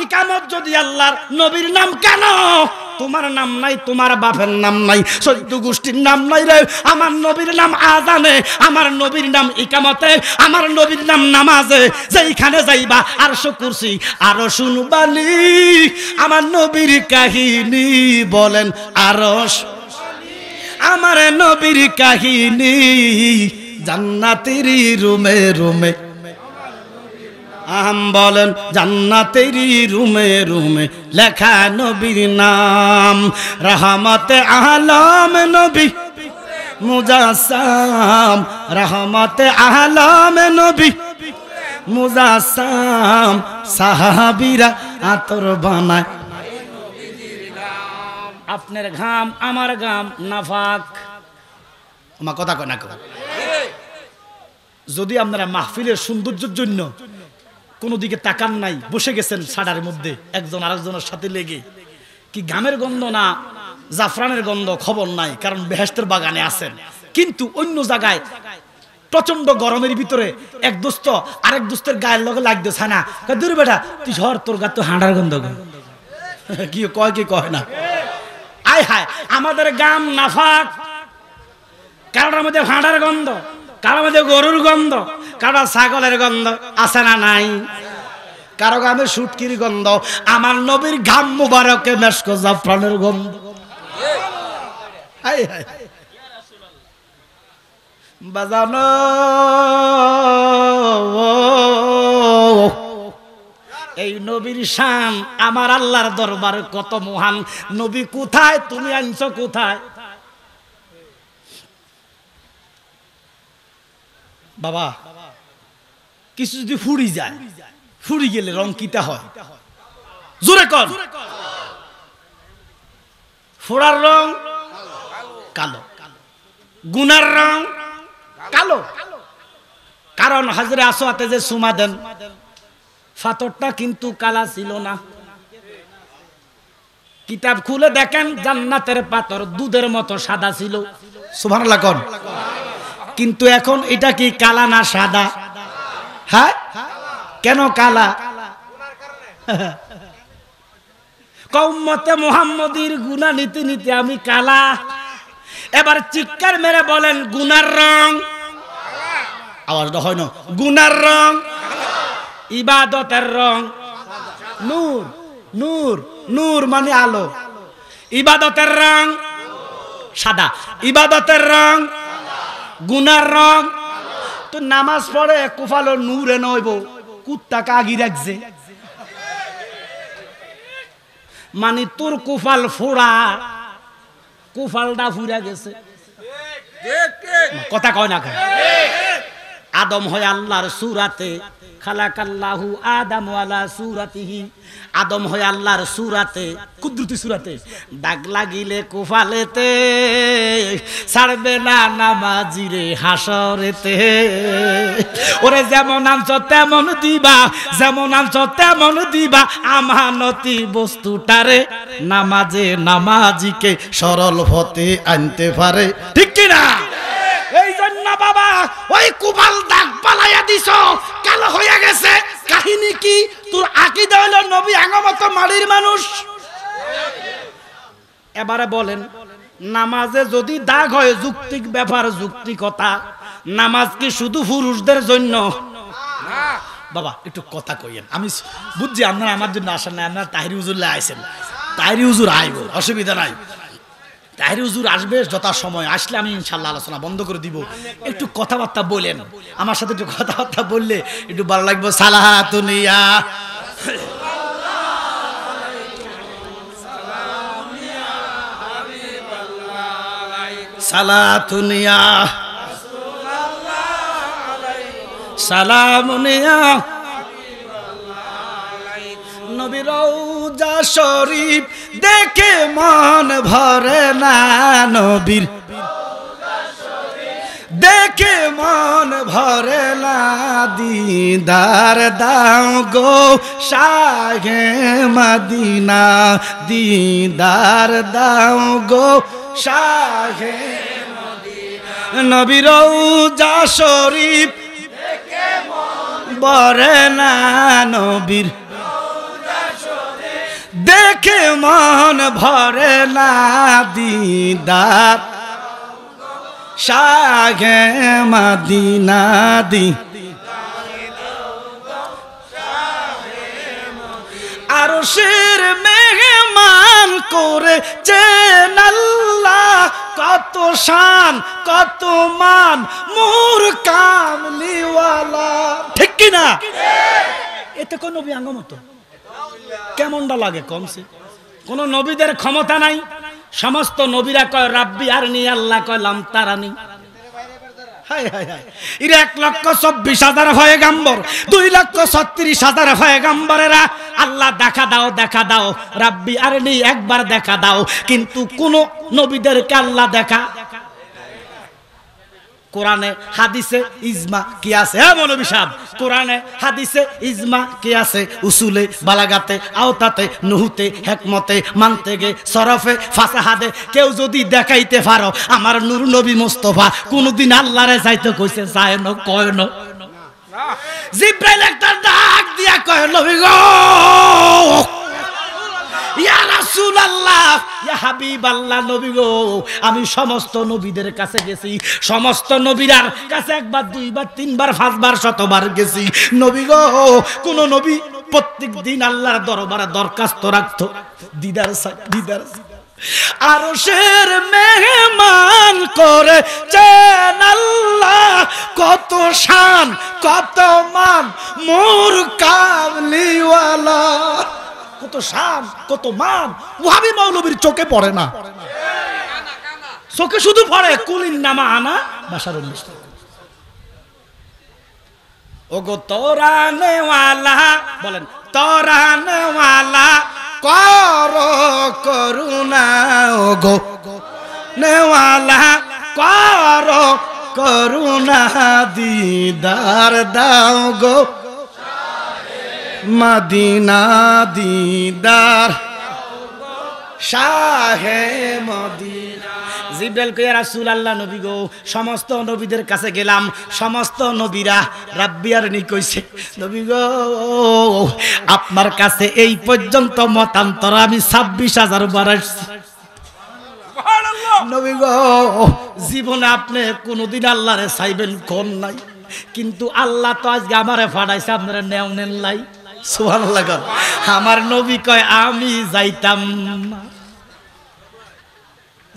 ইকামত যদি আল্লাহর, নবীর নাম কেন? তোমার নাম নাই, তোমার বাপের নাম নাই, ১৪ গোষ্ঠীর নাম নাই রে। আমার নবীর নাম আযানে, আমার নবীর নাম ইকামতে, আমার নবীর নাম নামাজে। যেইখানে যাইবা আরশ কুরসি আরো শুনবানি আমার নবীর কাহিনী, বলেন আরশ। আমার নবীর কাহিনী জান্নাতের রুমে রুমে, আম বলেন জান্নাতের রুমে রুমে লেখা নবীর নাম। রহমতে আলম নবী মুজাসসাম, রহমতে আলম নবী মুজাসসাম। সাহাবীরা আতর বানায়, আপনার ঘাম আমার ঘাম নাফাক। আমার কথা কয় না? যদি আপনারা মাহফিলের সৌন্দর্যের জন্য কোনো দিকে তাকান নাই, বসে গেছেন ছাড়ার মধ্যে একজন আরেকজনের সাথে লেগে, কি ঘামের গন্ধ না জাফরানের গন্ধ খবর নাই, কারণ বেহেশতের বাগানে আছেন। কিন্তু অন্য জায়গায় প্রচন্ড গরমের ভিতরে এক দোস্ত আরেক দোস্তের গায়ের লগে লাগতেছে না, দূর বেটা তুই ঝড়, তোর গা তো হাঁটার গন্ধ। কি কয় কি কয় না? আয় হায়, আমাদের গাম নাফাক। কারোর মধ্যে হাঁটার গন্ধ, কারোর মধ্যে গরুর গন্ধ, কারো ছাগলের গন্ধ আছে না নাই? কারো গামে সুটকির গন্ধ। আমার নবীর ঘাম মুবারকে মেশক জাফরানের গন্ধ। বাজানো এই এই নবীর শান আমার আল্লাহর দরবারে কত মহান। নবী কোথায়, তুমি আনছো কোথায়? বাবা কিছু যদি ফুরি যায়, ফুরি গেলে রং কিতা হয়? জোরে কর। ফোড়ার রং কালো, গুনার রং কালো। কারণ হাজরে আসওয়াতে যে সুমা দেন, পাথরটা কিন্তু কালা ছিল না। কিতাব খুলে দেখেন জান্নাতের পাথর দুধের মতো সাদা ছিল। সুবহানাল্লাহ কোন। কিন্তু এখন এটা কি কালা না সাদা? হ্যাঁ, কেন কালা? কওমতে মুহাম্মদীর গুনাহ নিতে নিতে আমি কালা। এবার চিৎকার মেরে বলেন গুনার রং। আওয়াজটা হয় না? গুনার রং, ইবাদতের রং নূর। নূর, নূর মানে আলো। ইবাদতের রং সাদা, ইবাদতের রং গুনার রং। তো নামাজ পড়ে কুফালো নূরে নইব, কুত্তা কাগি রাখছে মানে তোর কুফাল ফোড়া, কুফালটা ফুরা গেছে। কথা কয় না কেন? আদম হয় আল্লাহর সূরাতে, খালাকাল্লাহু আদম ওয়ালা সূরাতিহি। আদম হয় আল্লাহর সূরাতে, কুদরতি সূরাতে। দাগ লাগিলে কুফালেতে, ছাড়বে না নামাজিরে হাসরেতে। ওরে যেমন আনছো তেমন দিবা, যেমন আনছো তেমন দিবা, আমানতি বস্তুটারে নামাজে নামাজিকে সরল হতে আনতে পারে। ঠিক কি না? এই জন্য বাবা ওই কুফাল দাগ পালাইয়া দিছো, কালো হইয়া গেছে। কাহিনী কি? তোর আকীদা হলো নবী আগমত মাটির মানুষ। এবারে বলেন নামাজে যদি দাগ হয়, যুক্তিক ব্যাপার, যুক্তিকতা। নামাজ কি শুধু পুরুষদের জন্য? বাবা একটু কথা কইয়েন। আমি বুঝছি আপনারা আমার জন্য আসেন না, আপনারা তাহিরি হুজুরলে আইছেন। তাহিরি হুজুর আইব, অসুবিধা নাই। তাহিরি হুজুর আসবে যথা সময়, আসলে আমি ইনশাআল্লাহ আলোচনা বন্ধ করে দিব। একটু কথাবার্তা বলেন আমার সাথে, একটু কথাবার্তা বললে একটু ভালো লাগবে। সালাতুনিয়া সালাতুনিয়া সালামুনিয়া নবীর রওজা শরীফ দেখে মন ভরে না, নবীর দেখে মন ভরে না। দিদার দাও গো শাহে মদিনা, দিদার দাও গো শাহে মদিনা। নবীর রওজা শরীফ দেখে মন ভরে না, নবীর দেখে মন ভরে না। দিদার শাহে মদিনা, দি আরশের মেহমান করেছেন আল্লাহ। কত শান কত মান মোর কামলিওয়ালা। ঠিক কি না? এতে কোন নবী আঙ্গমত কেমনটা লাগে? কমছে কোন নবীদের ক্ষমতা নাই। সমস্ত নবীরা কয় রাব্বি আরনি, আল্লাহ কয় লাম তারানি। হায় হায় হায়, এর 1,24,000 পয়গাম্বর, 2,36,000 পয়গাম্বরেরা আল্লাহ দেখা দাও দেখা দাও, রাব্বি আরনি একবার দেখা দাও। কিন্তু কোন নবীদেরকে আল্লাহ দেখা। কোরআনে হাদিসে ইজমা কি আছে? হ্যাঁ মৌলভী সাহেব, কোরআনে হাদিসে ইজমা কি আছে? উসুলে, বালাগাতে, আওতাতে, নুহুতে, হেকমতে, মানতেগে, সরফে, ফাসাহাদে কেউ যদি দেখাইতে পারো আমার নূর নবী মুস্তাফা কোনদিন আল্লাহরে যাইতে কইছে? যায় না, কয় না। জিব্রাইল একটা ডাক দিয়া কয় নবী গো, ইয়া রাসূলুল্লাহ, ইয়া হাবিবাল্লাহ, নবী গো আমি সমস্ত নবীদের কাছে গেছি, সমস্ত নবীরার কাছে একবার, দুইবার, তিনবার, পাঁচবার, শতবার গেছি। নবী গো কোন নবী প্রত্যেক দিন আল্লাহর দরবারে দরখাস্ত রাখতো দিদার দিদার। আরশের মেহমান করেছেন আল্লাহ, কত শান কত মান মোর কামলিওয়ালা। কত শান কত মান ওয়াহাবি মৌলবীর চোখে পড়ে না, চোখে শুধু পড়ে কুলিন নামা আনা বাশারুল মুস্তাক। ওগো তোরানেওয়ালা, বলেন তোরানেওয়ালা কর করুণা, ওগো নেওয়ালা কর করুণা, দিদার দাও গো মদিনা, দিদার শাহে মদিনা। জিবরাইল কইয়া রাসূলুল্লাহ নবী গো, সমস্ত নবীদের কাছে গেলাম, সমস্ত নবীরা রাব্বিয়ার নি কইছে, নবী গো আপনার কাছে এই পর্যন্ত মতান্তর আমি 26,000 বার আসছি। নবী গো জীবনে আপনি কোনদিন আল্লাহরে চাইবেন কোন নাই, কিন্তু আল্লাহ তো আজকে আমারে ফাড়াইছে, আপনারা নেও নেন লাই। সুবহানাল্লাহ। আমার নবী কয় আমি যাইতাম না।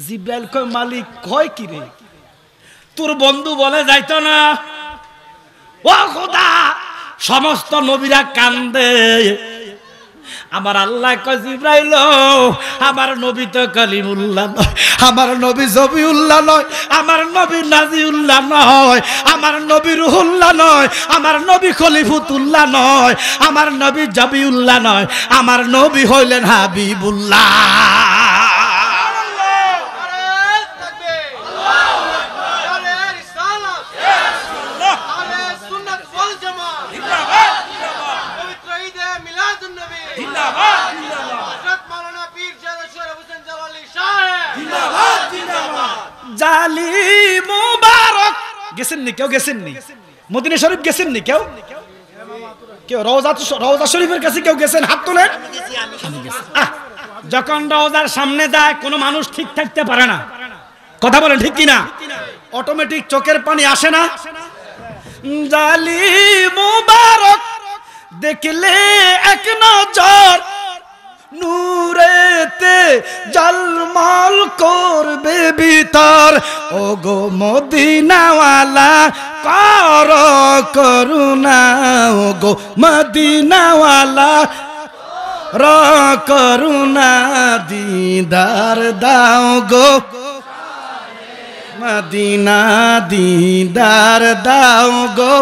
জিবরাইল কয় মালিক কয় কি রে, তোর বন্ধু বলে যাইতো না? ও খোদা, সমস্ত নবীরা কান্দে, আমার আল্লাহ কয় জিবরাইল আমার নবী তো কালিমুল্লাহ নয়, আমার নবী জবিউল্লাহ নয়, আমার নবী নাজিউল্লাহ নয়, আমার নবী রুহুল্লাহ নয়, আমার নবী খলিফুতুল্লাহ নয়, আমার নবী জবিউল্লাহ নয়, আমার নবী হইলেন হাবিবুল্লাহ। জালি মুবারক গেছেন নি কেউ? গেছেন নি মদিনা শরীফ? গেছেন নি কেউ? কেউ রওজা শরীফের কাছে কেউ গেছেন? হাত তোলেন। যখন রওজার সামনে যায় কোনো মানুষ ঠিক থাকতে পারে না, কথা বলেন ঠিক কিনা? অটোমেটিক চোখের পানি আসে না? জালি মুবারক দেখলে এক নজর নূরেতে জলমল করবে ভিতর, ওগো মদিনাওয়ালা কর করুণা, ওগো মদিনাওয়ালা র করুণা, দিদার দাও গো মদিনা, দিদার দাও গো।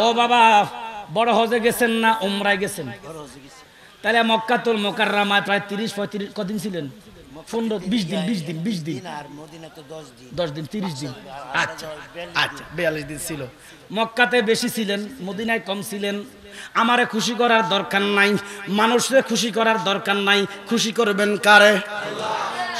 ও বাবা, বড় হজে গেছেন না উমরায় গেছেন? তাহলে মক্কাতুল মুকাররমায় প্রায় 30-35 কদিন ছিলেন? 15-20 দিন, 20 দিন আর মদিনা তো 10 দিন 30 দিন। আচ্ছা আচ্ছা 42 দিন ছিল। মক্কাতে বেশি ছিলেন, মদিনায় কম ছিলেন। আমারে খুশি করার দরকার নাই, মানুষকে খুশি করার দরকার নাই, খুশি করবেন কারে?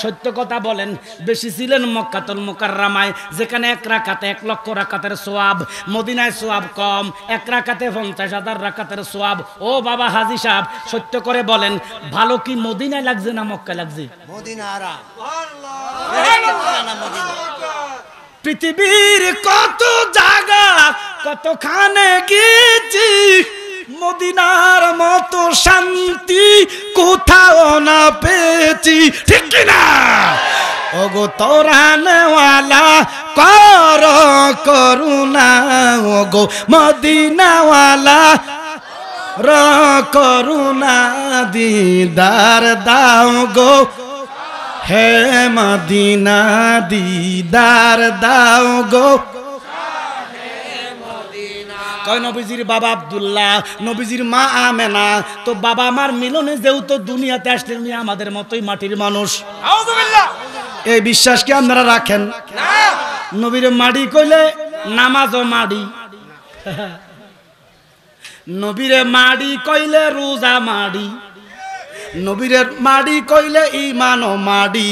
সত্য কথা বলেন, বেশি ছিলেন মক্কাতুল মুকাররমায়, যেখানে 1 রাকাতে 1 লক্ষ রাকাতের সওয়াব, মদিনায় সওয়াব কম, 1 রাকাতে 50,000 রাকাতের সওয়াব। ও বাবা হাজী সাহেব, সত্য করে বলেন, ভালো কি মদিনায় লাগছে না মক্কায় লাগছে? মদিনা আরাম। পৃথিবীর কত জায়গা কতখানে গেছি, মদিনার মতো শান্তি কোথাও না পেয়েছি, ঠিক কিনা? ওগো তোরানেওয়ালা কর করুণা, ওগো মদিনাওয়ালা র করুণা, দিদার দাও গো হে মদিনা, দিদার দাও গো। কয় নবীজির বাবা আব্দুল্লাহ, নবীজির মা আমেনা, তো বাবা মার মিলনে যেহেতু দুনিয়াতে আসলেন উনি আমাদের মতোই মাটির মানুষ। এই বিশ্বাস কি আপনারা রাখেন? নবীর মাড়ি কইলে নামাজও মাড়ি, নবীরে মাড়ি কইলে রোজা মাড়ি, নবীরে মাড়ি কইলে ইমানও মাড়ি,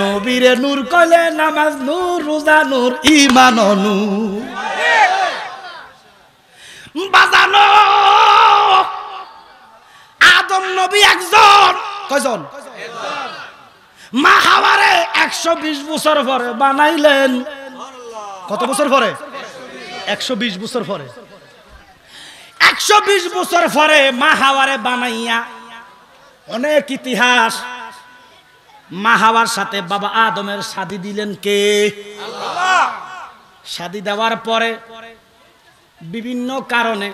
নবীরে নূর কইলে নামাজ নূর, রোজা নূর, ইমানও নূর। বাজানো আদম নবী একজন, কয়জন? মা হাওয়ারে 120 বছর পরে বানাইলেন। কত বছর পরে? 120 বছর পরে। 120 বছর পরে মা হাওয়ারে বানাইয়া অনেক ইতিহাস। মা হাওয়ার সাথে বাবা আদমের শাদী দিলেন কে? আল্লাহ। শাদী দেওয়ার পরে বিভিন্ন কারণে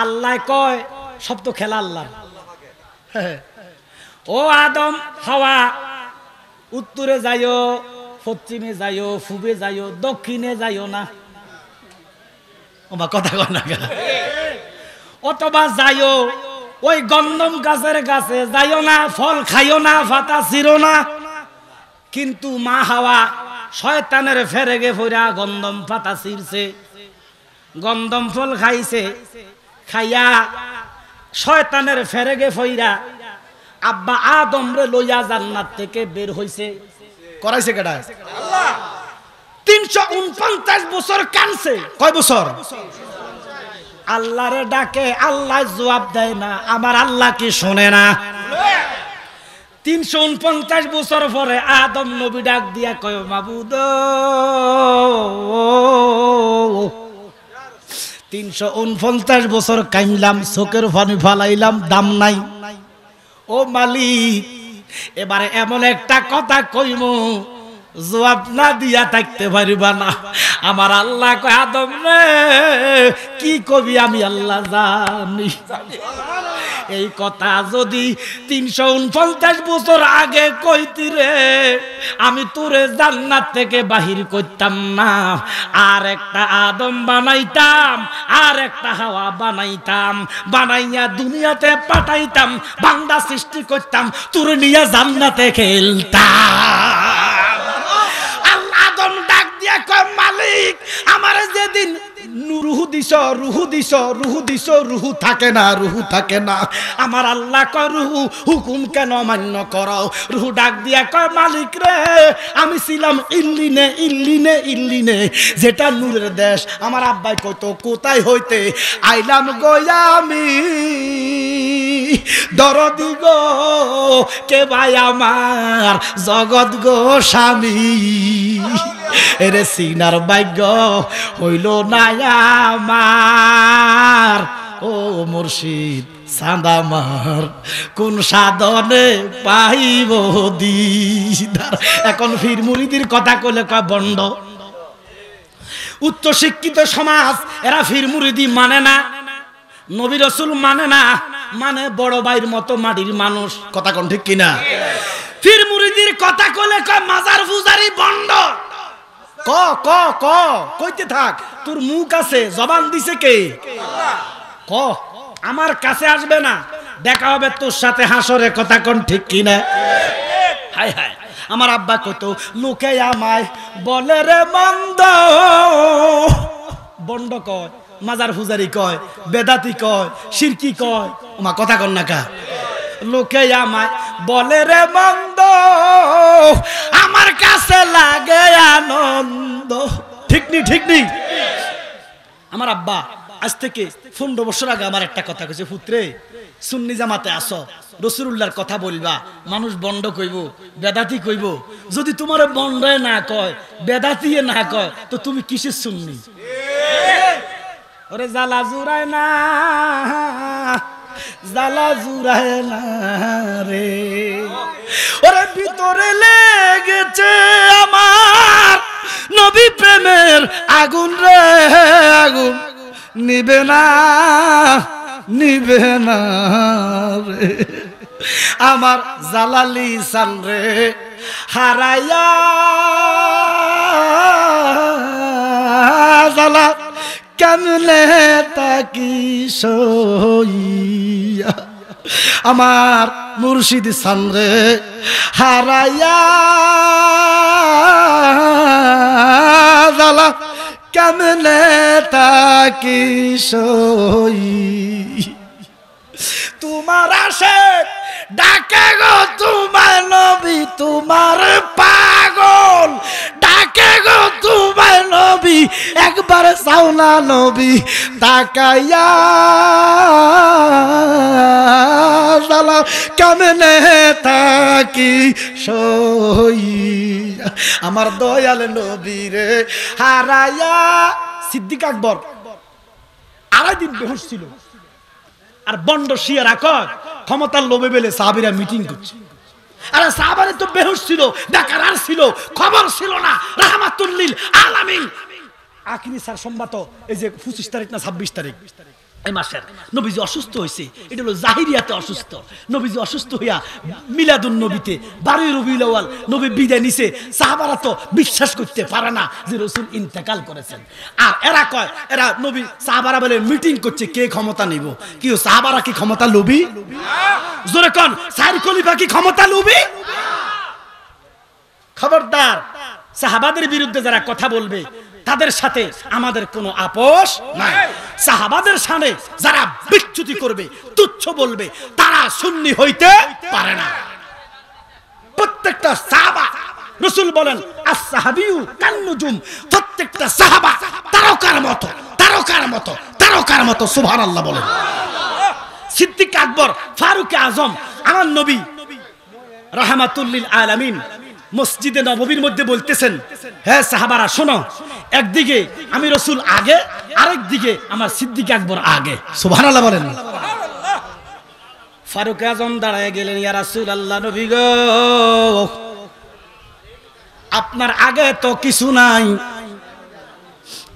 আল্লাহ কয়, সব তো খেলা আল্লাহ। ও আদম হাওয়া, উত্তরে যাইও, পশ্চিমে যাইও, পূবে যাইও, দক্ষিণে যাইও না। কথা কয় না, অথবা যাইও ওই গন্ধম গাছের গাছে যাইও না, ফল খাইও না, পাতা ছিঁড়ো না। কিন্তু মা হাওয়া শয়তানের ফেরেগে ফইরা গন্ধম পাতা ছিঁড়ছে, গন্ধম ফল খাইছে, খাইয়া শয়তানের ফেরেগে ফইরা আব্বা আদম রে লইয়া জান্নাত থেকে বের হইছে। করাইছে কেডা? আল্লাহ। 349 বছর কানছে। কয় বছর? আল্লাহরে ডাকে, আল্লাহ জবাব দেয় না। আমার আল্লাহ কি শোনে না? 349 বছর পরে আদম নবী ডাক দিয়া কয়, মাবুদ 349 বছর কাইমলাম, চোখের পানি ফালাইলাম, দাম নাই। ও মালিক, এবারে এমন একটা কথা কইম জবাব না দিয়া থাকতে পারিবা না। আমার আল্লাহ কয়, আদম রে কি কবি আমি আল্লাহ জানি। এই কথা যদি 349 বছর আগে কইতি রে, আমি তোরে জান্নাত থেকে বাহির করতাম না, আর একটা আদম বানাইতাম, আর একটা হাওয়া বানাইতাম, বানাইয়া দুনিয়াতে পাঠাইতাম, বান্দা সৃষ্টি করতাম, তোরে নিয়ে জান্নাতে খেলতাম। আল্লাহ আদম ডাক দিয়া কয়, মালিক আমারে যেদিন রুহু দিছ, রুহু দিছ, রুহু দিছ, রুহু থাকে না, রুহু থাকে না। আমার আল্লাহ কয়, রুহু হুকুম কেন মান্য করো? রুহু ডাক দিয়া কয়, মালিক রে আমি ছিলাম ইল্লিনে, ইল্লিনে, ইল্লিনে, যেটা নূরের দেশ। আমার আব্বাই কত কোথায় হইতে আইলাম গো আমি, দরদি গো কে ভাই আমার জগৎ গো স্বামী। এরে সিনার ভাগ্য হইল না আমার, ও মুর্শিদ চাঁদামার কোন সাধনে পাইব দিদার। এখন ফির মুরিদির কথা কইলে কয় বন্ড। উচ্চ শিক্ষিত সমাজ এরা ফির মুরিদি মানে না, নবী রাসূল মানে না, মানে বড় ভাইয়ের মতো মাটির মানুষ। কথা কোন ঠিক কিনা? ফির মুরিদির কথা কইলে কয় মাজার পূজারি বন্ড। ক ক ক কইতে থাক, তোর মুখ আছে, জবান দিছে কে? ক, আমার কাছে আসবে না, দেখা হবে তোর সাথে হাসরে। কথা কোন ঠিক কিনা? হায় হায়, আমার আব্বা কত লোকে আমায় বলে রে মন্দ, বন্ড কয়, মাজার পূজারি কয়, বেদাতি কয়, শিরকি কয়। ওমা কথা কন না কা? লোকে আমায় বলে রে মন্দ, আমার কাছে লাগে আনন্দ। ঠিক নি? ঠিক নি? আমার আব্বা আজ থেকে 15 বছর আগে আমার একটা কথা কইছে, পুত্রে সুন্নি জামাতে আসো, রাসূলুল্লাহর কথা বলবা, মানুষ বন্ড কইব, বেদাতি কইব। যদি তোমার বন্ডে না কয়, বেদাতিয়ে না কয়, তো তুমি কিসের সুন্নি? ওরে জ্বালা জুড়ায় না, জ্বালা জুড়ায় না রে, ওরে ভিতরে লেগেছে আমার নবী প্রেমের আগুন রে, আগুন নিবে না, নিবে না রে। আমার জালালি সান রে হারাইয়া, জালা কেমনে তাকি সইয়া, আমার মুর্শিদ সান রে হারাইয়া, জালা কেমনে তাকি সই। তোমার আসে ডাকে গো তোমার নবী, তোমার পাগল ডাকে গো তোমার নবী, একবার সাউনা নবী তাকাইয়া, জালা কেমনে তাকি সই। আমার দয়াল নবী রে হারাইয়া। সিদ্দিক আকবর 2.5 দিন বেহুশ ছিল। আর বন্ড শিয়ারা কয় ক্ষমতার লোভে বেলে সাহাবীরা মিটিং করছে। আরে সাহাবারে তো বেহুশ ছিল, বেকার ছিল, খবর ছিল না। রাহমাতুল লিল আলামিন আখিরি স্যার সম্মত এই যে 25 তারিখ না 26 তারিখ এই মাসের নবীজি অসুস্থ হয়েছে। এটা হলো জাহিরিয়াতে অসুস্থ। নবীজি অসুস্থ হইয়া মিলাদুন নবীতে 12 রবিউল আউয়াল নবী বিদায় নিছে। সাহাবারা তো বিশ্বাস করতে পারে না যে রাসূল ইন্তেকাল করেছেন। আর এরা কয়, এরা নবী সাহাবারা বলে মিটিং করছে কে ক্ষমতা নিব। কি সাহাবারা কি ক্ষমতা লোভী? জোরে কোন সাইর খলিফা কি ক্ষমতা লোভী? খবরদার, সাহাবাদের বিরুদ্ধে যারা কথা বলবে তাদের সাথে আমাদের কোনো আপোষ নাই। সাহাবাদের সামনে যারা বিচ্যুতি করবে, তুচ্ছ বলবে, তারা সুন্নি হইতে পারে না। প্রত্যেকটা সাহাবা, রাসূল বলেন as-সাহাবিয়ু কান-নুজুম, প্রত্যেকটা সাহাবা তারকার মতো, তারকার মতো, তারকার মতো। সুবহানাল্লাহ বলেন। সিদ্দিক আকবর, ফারুক আজম, আমার নবী রাহমাতুল লিল আলামিন মসজিদে নববীর মধ্যে বলতেছেন, হ্যাঁ সাহাবারা শোনো, একদিকে আমি রাসূল আগে, আরেক দিকে আমার সিদ্দিক আকবর আগে। সুবহানাল্লাহ বলেন। ফারুক আজম দাঁড়ায় গেলেন, ইয়া রাসূলুল্লাহ, নবী গো, আপনার আগে তো কিছু নাই,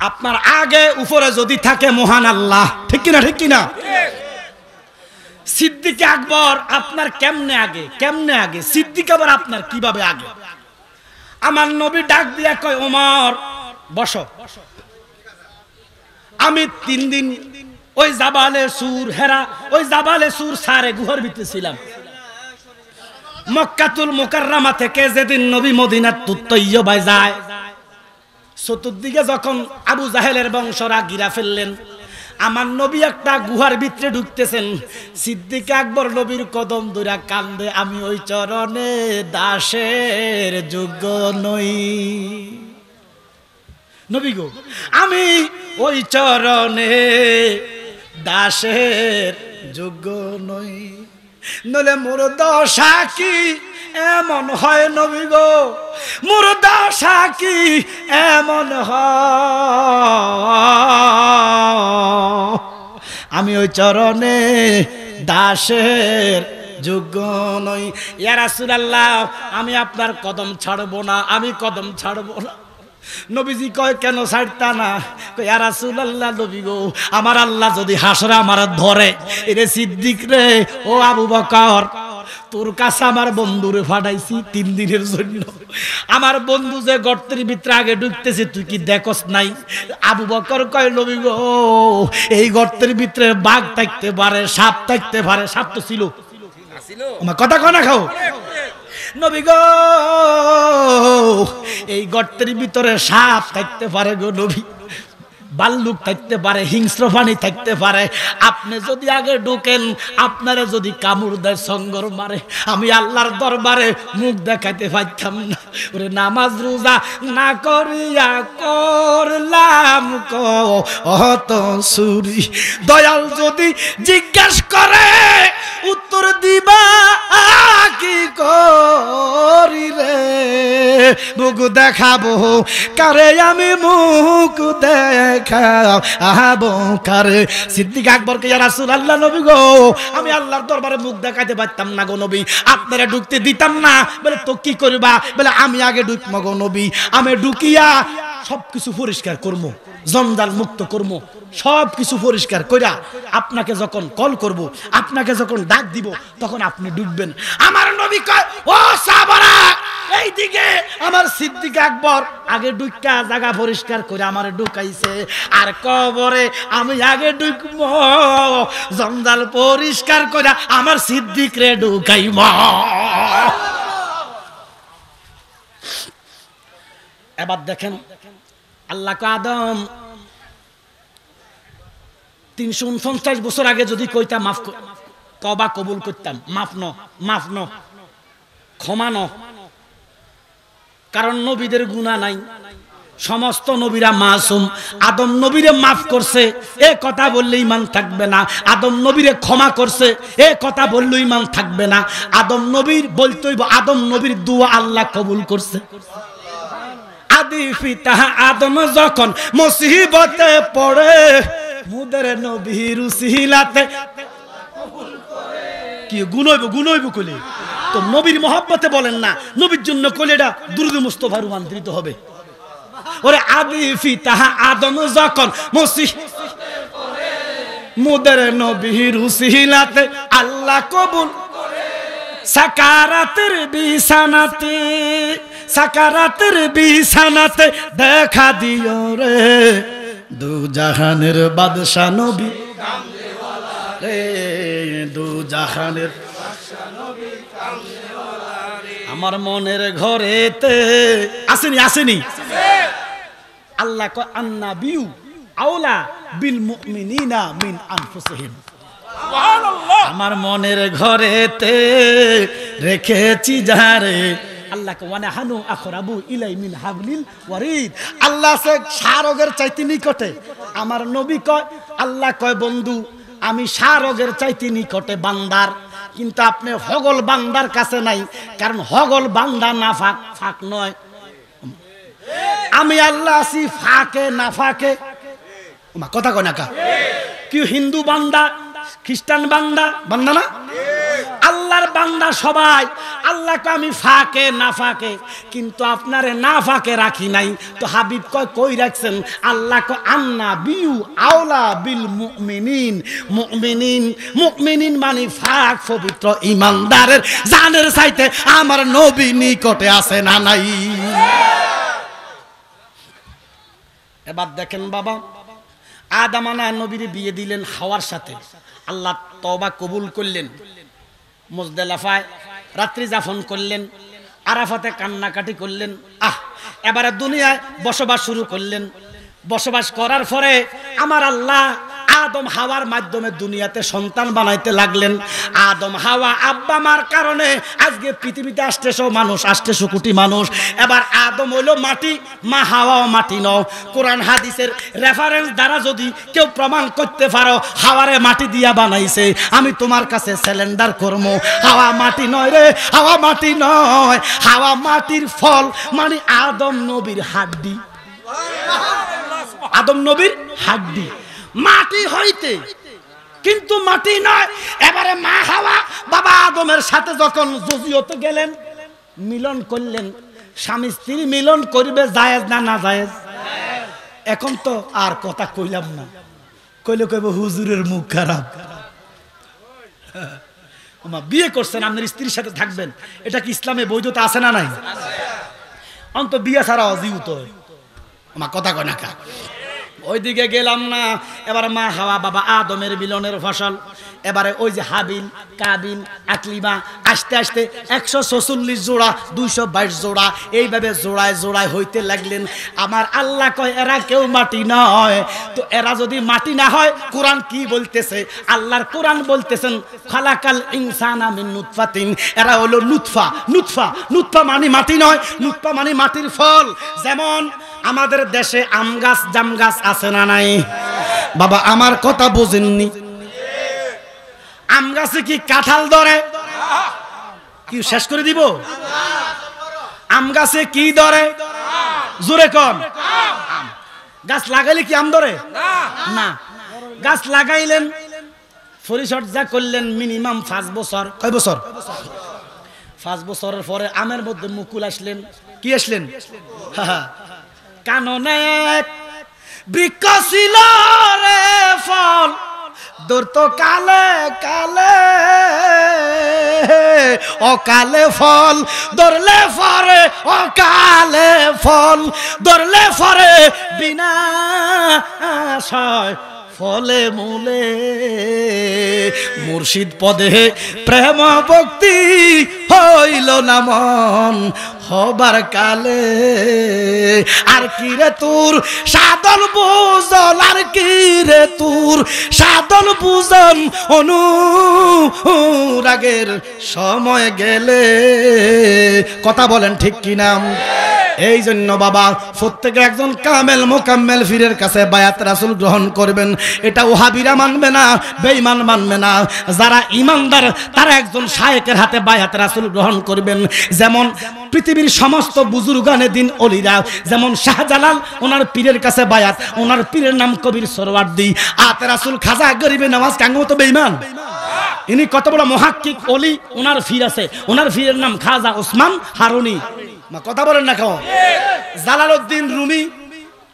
আপনার আগে উপরে যদি থাকে মহান আল্লাহ। ঠিক কিনা? ঠিক কিনা? সিদ্দিক আকবর আপনার কেমনে আগে? কেমনে আগে? সিদ্দিক আবার আপনার কিভাবে আগে? আমার নবী ডাক দিয়া কয়, ওমর বসো। আমি 3 দিন ওই জাবালে সুর হেরা, ওই জাবালে সুর সারে গুহার ভিতরে ছিলাম। মক্কাতুল মুকাররমা থেকে যেদিন নবী মদিনাত তৈয়বায় যায়, চতুর্দিকে যখন আবু জাহেলের বংশরা গিরা ফেললেন, আমার নবী একটা গুহার ভিতরে ঢুকতেছেন। সিদ্দিক আকবর নবীর কদম ধরে কান্দে, আমি ওই চরণে দাসের যোগ্য নই। নবী গো, আমি ওই চরণে দাসের যোগ্য নই, নলে মোর দশা কি এমন হয় নবী গো, মোর দশা কি এমন হয়, আমি ওই চরণে দাসের যোগ্য নই। ইয়া রাসূলুল্লাহ, আমি আপনার কদম ছাড়বো না, আমি কদম ছাড়বো না। নবীজি কয়, কেন ছাড়তা না? কয়, ইয়া রাসূলুল্লাহ, নবী গো, আমার আল্লাহ যদি হাসরে আমার ধরে, এরে সিদ্দিক রে, ও আবু বকর, তোর কাছে আমার বন্ধুরে ফাটাইছি 3 দিনের জন্য। আমার বন্ধু যে গর্তের ভিতরে আগে ঢুকতেছে, তুই কি দেখস নাই? আবু বকর কয়, নবী গো, এই গর্তের ভিতরে বাঘ থাকতে পারে, সাপ থাকতে পারে। সাপ তো ছিল, আমার কথা কয় না খাও। নবী গো, এই গর্তের ভিতরে সাপ থাকতে পারে গো নবী, বাল্লুক থাকতে পারে, হিংস্র প্রাণী থাকতে পারে। আপনি যদি আগে ঢুকেন, আপনারা যদি কামড় দেয়, সঙ্গর মারে, আমি আল্লাহর দরবারে মুখ দেখাইতে পারতাম না। ওরে নামাজ রোজা না করিয়া করলাম কত চুরি, দয়াল যদি জিজ্ঞাস করে উত্তর দিবা কি করি রে, মুখ দেখাবো কারে, আমি মুখ দেখাবো কারে। সিদ্দিক আকবরকে, ইয়া রাসূলুল্লাহ, নবী গো, আমি আল্লাহর দরবারে মুখ দেখাতে পারতাম না গো নবী, আপনারা ঢুকতে দিতাম না। বলে তো কি করবা? বলে আমি আগে ঢুকবো গো নবী, আমি ঢুকিয়া সবকিছু পরিষ্কার করবো, জঞ্জাল মুক্ত করবো, সবকিছু পরিষ্কার কইরা আপনাকে যখন কল করব, আপনাকে যখন ডাক দিব, তখন আপনি ঢুকবেন। আমার নবী কয়, ও সাহাবারা, এইদিকে আমার সিদ্দিক আকবর আগে ঢুকা জায়গা পরিষ্কার করে আমার ঢুকাইছে, আর কবরে আমি আগে ঢুকবো, জঞ্জাল পরিষ্কার করে আমার সিদ্দিক রে ঢুকাইব। এবার দেখেন, আল্লাহ কে আদম 349 বছর আগে যদি কইতা মাফ, তওবা কবুল করতাম, মাফ ন, ক্ষমা ন, কারণ নবীদের গুনাহ নাই, সমস্ত নবীরা মাসুম। আদম নবীরে মাফ করছে, এ কথা বললে ঈমান থাকবে না। আদম নবীরে ক্ষমা করছে, এ কথা বললে ঈমান থাকবে না। আদম নবীর বলতে হইব, আদম নবীর দোয়া আল্লাহ কবুল করছে। আদি পিতা আদম যখন মুসিবতে পড়ে, মুদের নবীর উসিলাতে কি গুনইব কইলে তো নবীর মহব্বতে বলেন না, নবীর জন্য কইলেটা দুরুদ মুস্তাফা রূপান্তরিত হবে। ওরে আদি ফিতাহা আদম যখন মসিহ মুদের নবীর উসিলাতে আল্লাহ কবুল সাকারাতের বিছানাতে দেখা দিও রে দু জাহানের বাদশা নবী রে, দু জাহানের আমার মনের ঘরেতে আসেনি আল্লাহ কয় আন্নাবিউ আওলা বিল মুমিনিনা মিন আনফুসিহিম, আমার মনের ঘরেতে রেখেছি যারে আল্লাহ কে ওয়ানা হানু আখরাবু ইলাই মিন হাবলিল ওয়ারিদ, আল্লাহ সে সারগের চাইতে নিকটে। আমার নবী কয়, আল্লাহ কয় বন্ধু আমি সারগের চাইতে নিকটে বান্দার, কিন্তু আপনি হগল বান্দার কাছে নাই, কারণ হগল বান্দা না ফাঁক নয়, আমি আল্লাহ আছি ফাঁকে না ফাঁকে। কথা কয় না কা কি হিন্দু বান্দা খ্রিস্টান বান্দা না, আল্লাহর বান্দা সবাই। আল্লাহকে আমি ফাঁকে না ফাঁকে, কিন্তু আপনারে না ফাঁকে রাখি নাই। তো হাবিব কই রাখছেন? আল্লাহ কয় আন্নাবিউ আওলা বিল মুমিনিন মানে ফাঁক পবিত্র ইমানদারের জানের চাইতে আমার নবী নিকটে আছে না নাই। এবার দেখেন বাবা, আদম নবীর বিয়ে দিলেন হাওয়ার সাথে, আল্লাহ তওবা কবুল করলেন, মুজদালিফায় রাত্রি যাপন করলেন, আরাফাতে কান্নাকাটি করলেন, এবারে দুনিয়ায় বসবাস শুরু করলেন। বসবাস করার পরে আমার আল্লাহ আদম হাওয়ার মাধ্যমে দুনিয়াতে সন্তান বানাইতে লাগলেন। আদম হাওয়া আব্বা মার কারণে আজকে পৃথিবীতে 800 কোটি মানুষ। এবার আদম হইল মাটি, মা হাওয়াও মাটি নও। কোরআন হাদিসের রেফারেন্স দ্বারা যদি কেউ প্রমাণ করতে পারো হাওয়ারে মাটি দিয়া বানাইছে, আমি তোমার কাছে স্যালেন্ডার করবো। হাওয়া মাটি নয় রে, হাওয়া মাটি নয়, হাওয়া মাটির ফল, মানে আদম নবীর হাড্ডি। আদম নবীর হাড্ডি মাটি হইতে, কিন্তু মাটি নয়। এবারে মা হাওয়া বাবা আদমের সাথে যখন জজিয়তে গেলেন, মিলন করলেন, স্বামী স্ত্রী মিলন করবে, জায়েজ না না জায়েজ? এখন তো আর কথা কইলাম না, কইলে কইব হুজুরের মুখ খারাপ। বিয়ে করছেন, আপনার স্ত্রীর সাথে থাকবেন, এটা কি ইসলামে বৈধতা আছে না নাই? অন্ত বিয়ে ছাড়া অজিউত আমার কথা কয় না কা। ওইদিকে গেলাম না। এবার মা হাওয়া বাবা আদমের মিলনের ফসল। এবারে ওই যে হাবিল কাবিল আকলিমা আস্তে আস্তে 146 জোড়া 222 জোড়া এইভাবে জোড়ায় হইতে লাগলেন। আমার আল্লাহ কয় এরা কেউ মাটি নয়। তো এরা যদি মাটি না হয়, কোরআন কি বলতেছে? আল্লাহর কোরআন বলতেছেন খালাকাল ইনসানা মিন নুতফাতিন, এরা হলো নুতফা মানে মাটি নয়, নুতফা মানে মাটির ফল। যেমন আমাদের দেশে আম গাছ জাম গাছ আছে না নাই? বাবা আমার কথা বোঝেননি? আম গাছে কি কাঁঠাল ধরে? কি শেষ করে দিব? আম গাছে কি ধরে? জোরে কম। গাছ লাগাইলে কি আম ধরে? না। গাছ লাগাইলেন, পরিচর্যা করলেন মিনিমাম 5 বছর। কয় বছর? 5 বছরের পরে আমের মধ্যে মুকুল আসলেন। কি আসলেন? কাননে বৃক্ষ ছিল রে ফল ধরত কালে কালে, অকালে ফল ধরলে ফরে, অকালে ফল ধরলে ফরে বিনাশয় ফলে মূলে। মুর্শিদ পদে প্রেম ভক্তি হইল না মন হবার কালে। আর কি রে তোর সাধন বুঝল, আর কি রে তোর সাধন বুঝন অনুরাগের সময় গেলে। কথা বলেন ঠিক কিনা? এই জন্য বাবা প্রত্যেকে একজন কামেল মোকাম্মেল পীরের কাছে বায়াত রাসূল গ্রহণ করবেন। এটা ওহাবিরা মানবে না, বেঈমান মানবে না। যারা ঈমানদার তারা একজন শায়েখের হাতে বায়াত রাসূল গ্রহণ করবেন। যেমন পৃথিবীর সমস্ত বুজুর্গানে দিন ওলিরা, যেমন শাহজালাল ওনার পীরের কাছে বায়াত, ওনার পীরের নাম কবির সরওয়ার্দী। আতে রাসূল খাজা গরিবে নওয়াজ কাঙ্গো তো বেঈমান। ইনি কত বড় মুহাক্কিক ওলি, ওনার ফির আছে, ওনার ফিরের নাম খাজা ওসমান হারুনি। কথা বলেন না কেন? জালালউদ্দিন রুমি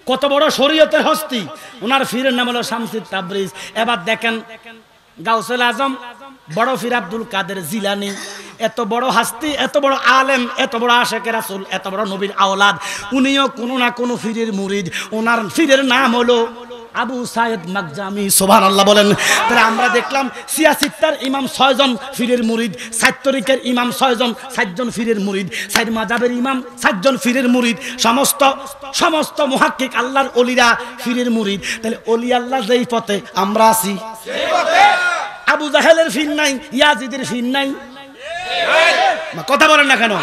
কত বড় শরীয়তের হস্তি, ওনার ফিরের নাম হলো শামসুত তাবরিজ। এবার দেখেন গাউসুল আজম বড় ফির আব্দুল কাদের জিলানী, এত বড় হাস্তি, এত বড় আলেম, এত বড় আশেকে রাসূল, এত বড় নবীর আওলাদ, উনিও কোনো না কোনো ফিরের মুরিদ। ওনার ফিরের নাম হলো আবু সাইদ মাকজামি। সুবহানাল্লাহ বলেন। তাহলে আমরা দেখলাম সিয়াসিত্তার ইমাম 6 জন ফিরের মুরিদ, 7 তরিকের ইমাম 6 জন, 7 জন ফিরের মুরিদ, 4 মাযহাবের ইমাম 7 জন ফিরের মুরিদ, সমস্ত মুহাক্কিক আল্লাহর ওলিরা ফিরের মুরিদ। তাহলে ওলি আল্লাহ যেই পথে আমরা আছি, সেই পথে আবু জাহেলের ফির নাই, ইয়াজিদের ফির নাই। কথা বলেন না কেন?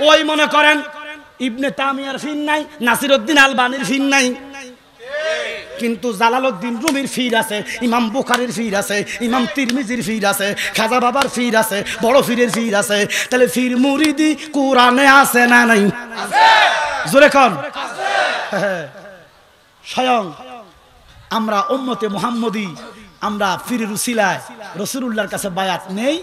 ওই মনে করেন ইবনে তামিয়ার ফির নাই, নাসিরউদ্দিন আলবানির ফির নাই, কিন্তু জালালউদ্দিন রুমির ফির আছে, ইমাম বুখারীর ফির আছে, ইমাম তিরমিজির ফির আছে, খাজা বাবার ফির আছে, বড় ফিরের ফির আছে। তাহলে ফির মুরিদি কোরআনে আছে না নাই? আছে। জোরে কোন? আছে। স্বয়ং আমরা উম্মতে মুহাম্মদী, আমরা ফিরের উসিলায় রাসূলুল্লাহর কাছে বায়াত নেই,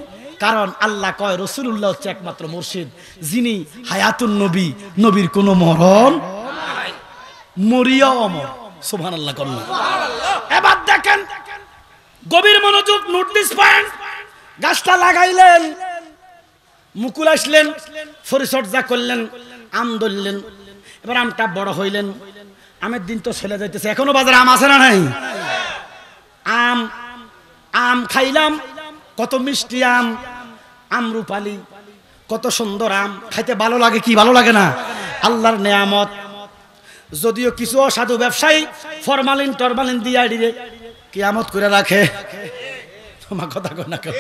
কারণ আল্লাহ কয় রাসূলুল্লাহ হচ্ছে একমাত্র মুর্শিদ, যিনি হায়াতুন নবী, নবীর কোনো মরণ নাই, মরিয়া অমর। সুবহানাল্লাহ করুন। এবার দেখেন গভীর মনোযোগ, নোট দিস পয়েন্ট। গাছটা লাগাইলেন, মুকুল আসলেন, পরিচর্যা করলেন, আম ধরলেন, এবার আমটা বড় হইলেন, আমের দিন তো চলে যাইতেছে, এখনো বাজারে আম আছে না নাই? আম খাইলাম, কত মিষ্টি আম, আমরুপালি, কত সুন্দর আম, খাইতে ভালো লাগে কি ভালো লাগে না? আল্লাহর নেয়ামত। যদিও কিছু অসাধু ব্যবসায়ী ফরমালিন টরমালিন দিয়ে আইডিরে কিয়ামত করে রাখে, তোমার কথা কই না কেন?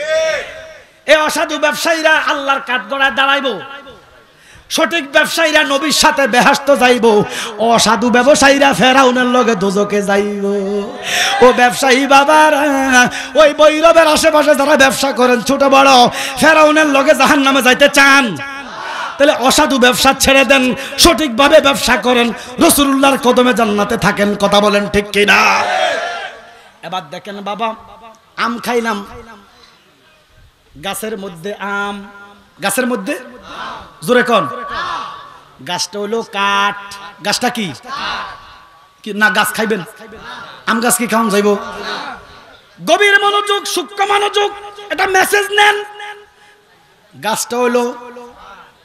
এই অসাধু ব্যবসায়ীরা আল্লাহর কাঠগড়ায় দাঁড়াইবো, সঠিক ব্যবসায়ীরা নবীর সাথে বেহেশতে যাইব, অসাধু ব্যবসায়ীরা ফেরাউনের লগে দোজকে যাইব। ও ব্যবসায়ী বাবারা, ওই বৈরবের আশেপাশে যারা ব্যবসা করেন ছোট বড়, ফেরাউনের লগে জাহান্নামে যাইতে চান, তাহলে অসাধু ব্যবসা ছেড়ে দেন, সঠিকভাবে ব্যবসা করেন, রাসূলুল্লাহর কদমে জান্নাতে থাকেন। কথা বলেন ঠিক কি না? এবার দেখেন বাবা, আম খাইলাম, গাছের মধ্যে আম, গাছের মধ্যে জোরে কোন? গাছটা হলো কাঠ। গাছটা কি না? গাছ খাইবেন? আম গাছ কি খাওয়ান যাইব? গভীর মনোযোগ, সূক্ষ্ম মনোযোগ, এটা মেসেজ নেন। গাছটা হলো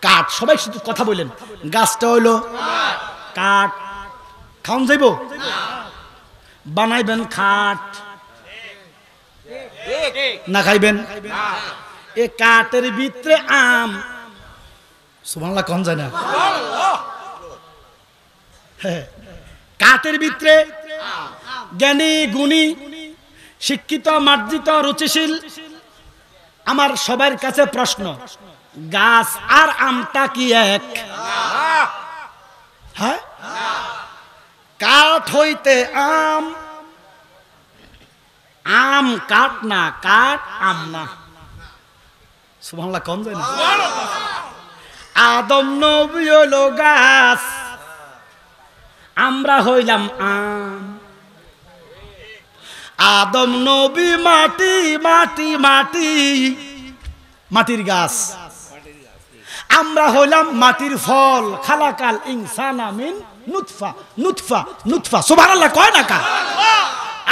কাঠ, সবাই শুধু কথা বলেন, গাছটা হলো কাঠ, খাওয়ান যাইব? বানাইবেন খাট না খাইবেন? এ কাঠের ভিতরে আম, সুবহানাল্লাহ কোন যায় না? কাঠের ভিতরে জ্ঞানী গুণী শিক্ষিত মার্জিত রুচিশীল। আমার সবার কাছে প্রশ্ন, গাছ আর আমটা কি এক? হ্যাঁ, কাঠ হইতে আম, আম কাঠ না, কাঠ আম না। সুবহানাল্লাহ কোন যায় না? আদম নবী হইলো গাছ, আমরা হইলাম আম। আদম নবী মাটি, মাটি মাটি, মাটির গাছ, আমরা হইলাম মাটির ফল। খালাকাল ইনসানা মিন নুতফা, নুতফা নুতফা। সুবহানাল্লাহ কয় না কা?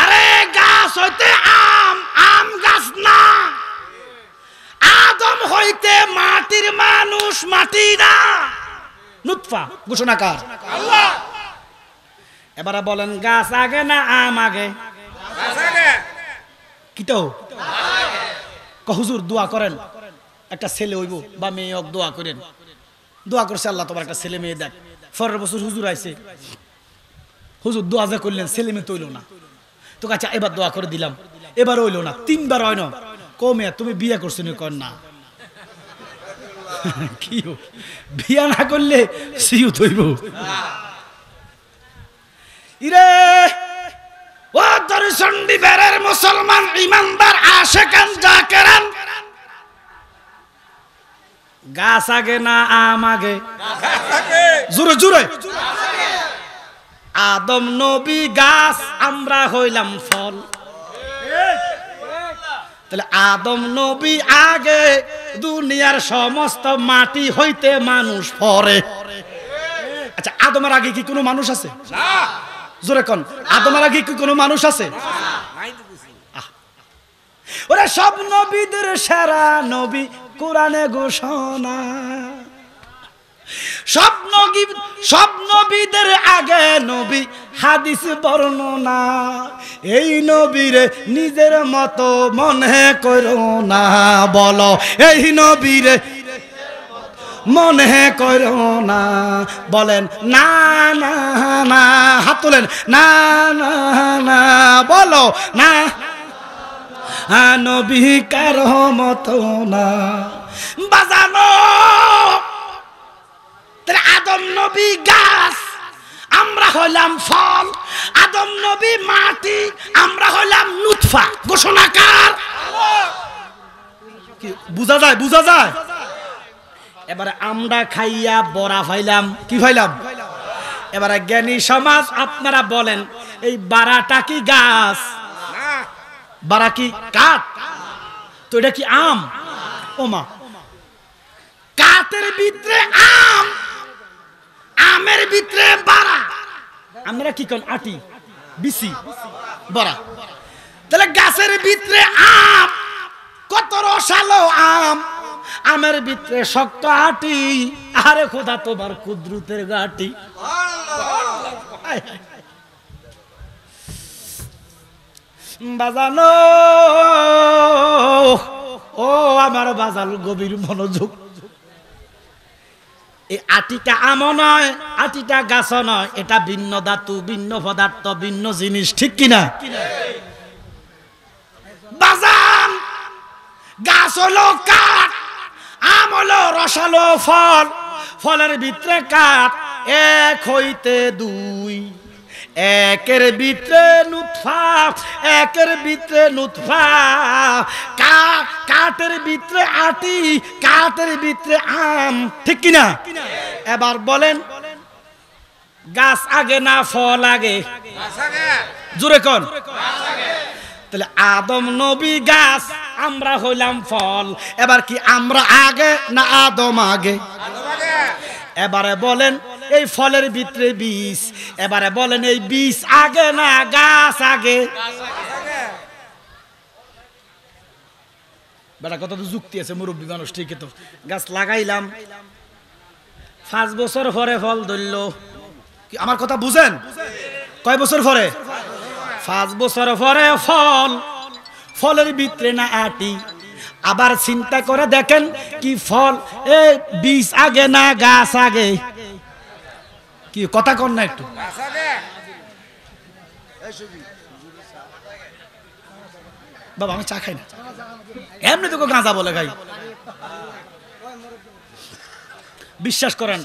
আরে গাছ হইতে আম, আম গাছ না। আদম হইতে মাটির মানুষ, মাটি না, নুতফা। ঘোষণাকার আল্লাহ। এবারে বলেন গাছ আগে না আম আগে? কিটো হুজুর দোয়া করেন, একটা ছেলে হইব বা মেয়ে হোক, দোয়া করেন। দোয়া করছে আল্লাহ তোমার একটা ছেলে মেয়ে দেখ। পরের বছর হুজুর আইছে, হুজুর দোয়া যা করলেন, ছেলে মেয়ে তো হইল না। তো আচ্ছা এবার দোয়া করে দিলাম, এবার হইল না, 3 বার হয় না। কমে তুমি বিয়ে করছো নি? কর না। কি বিয়া না করলে সিউত হইব। ইরে ও দর্শন্ডি বেরের মুসলমান ইমানদার আশেকান জাকেরান, গাছ আগে না আম আগে? জোরে জোরে। আদম নবী গাছ, আমরা হইলাম ফল। তাহলে আদম নবী আগে, দুনিয়ার সমস্ত মাটি হইতে মানুষ পরে। আচ্ছা, আদমের আগে কি কোনো মানুষ আছে? জোরে কোন, আদমের আগে কি কোনো মানুষ আছে? ওরে সব নবীদের সেরা নবী কোরআনে ঘোষণা। সব নবীদের আগে নবী হাদিস বর্ণনা। এই নবীরে নিজের মতো মনে করো না, বলো এই নবীরে মনে করো না। বলেন না না না, হাত তোলেন, না না না, বলো না, নবী কারো মতো না। বাজানো আদম নবী গাছ, আমরা হইলাম ফল। আদম নবী মাটি, আমরা হইলাম নুতফা। ঘোষণাকার বুঝা যায়, বুঝা যায়। এবারে আমরা খাইয়া বড়া ফাইলাম, কি ফাইলাম? এবারে জ্ঞানী সমাজ আপনারা বলেন, এই বারাটা কি গাছ? বারা কি কাঠ? তো এটা কি আম? ওমা, কাঠের ভিতরে আম, আমের ভিতরে বারা। আমরা কি কোন আটি বিসি বড়া। তাহলে গাছের ভিতরে আম, কত রসালো আম, আমের ভিতরে শক্ত আটি। আরে খোদা তোমার কুদরতের গাটি। বাজানো ও আমার বাজাল, গভীর মনোযোগ। এই আটিটা আম নয়, আটিটা গাছ নয়, এটা ভিন্ন ধাতু, ভিন্ন পদার্থ, ভিন্ন জিনিস, ঠিক কিনা? বাজান, গাছ হলো কাঠ, আম হলো রসালো ফল, ফলের ভিতরে কাঠ। এক হইতে দুই, একের ভিতরে নুতফা, একের ভিতরে নুতফা। কাঠের ভিতরে আটি, কাঠের ভিতরে আম, ঠিক কিনা? এবার বলেন, গাছ আগে না ফল আগে? জোরে কোন। তাহলে আদম নবী গাছ, আমরা হইলাম ফল। এবার কি আমরা আগে না আদম আগে? এবারে বলেন, এই ফলের ভিতরে বীজ, এবারে বলেন এই বীজ আগে না গাছ আগে? বেটা কত তো যুক্তি আছে, মুরব্বী মানুষ, ঠিকই তো। গাছ লাগাইলাম, 5 বছর পরে ফল ধরল। আমার কথা বুঝেন? কয় বছর পরে? 5 বছর পরে ফল, ফলের ভিতরে না আটি। আবার চিন্তা করে দেখেন, কি ফল, এ বীজ আগে না গাছ আগে? কি কথা কন না একটু? বাবা আমি চা খাই না, এমনি তোকে গাঁজা বলে খাই। বিশ্বাস করেন,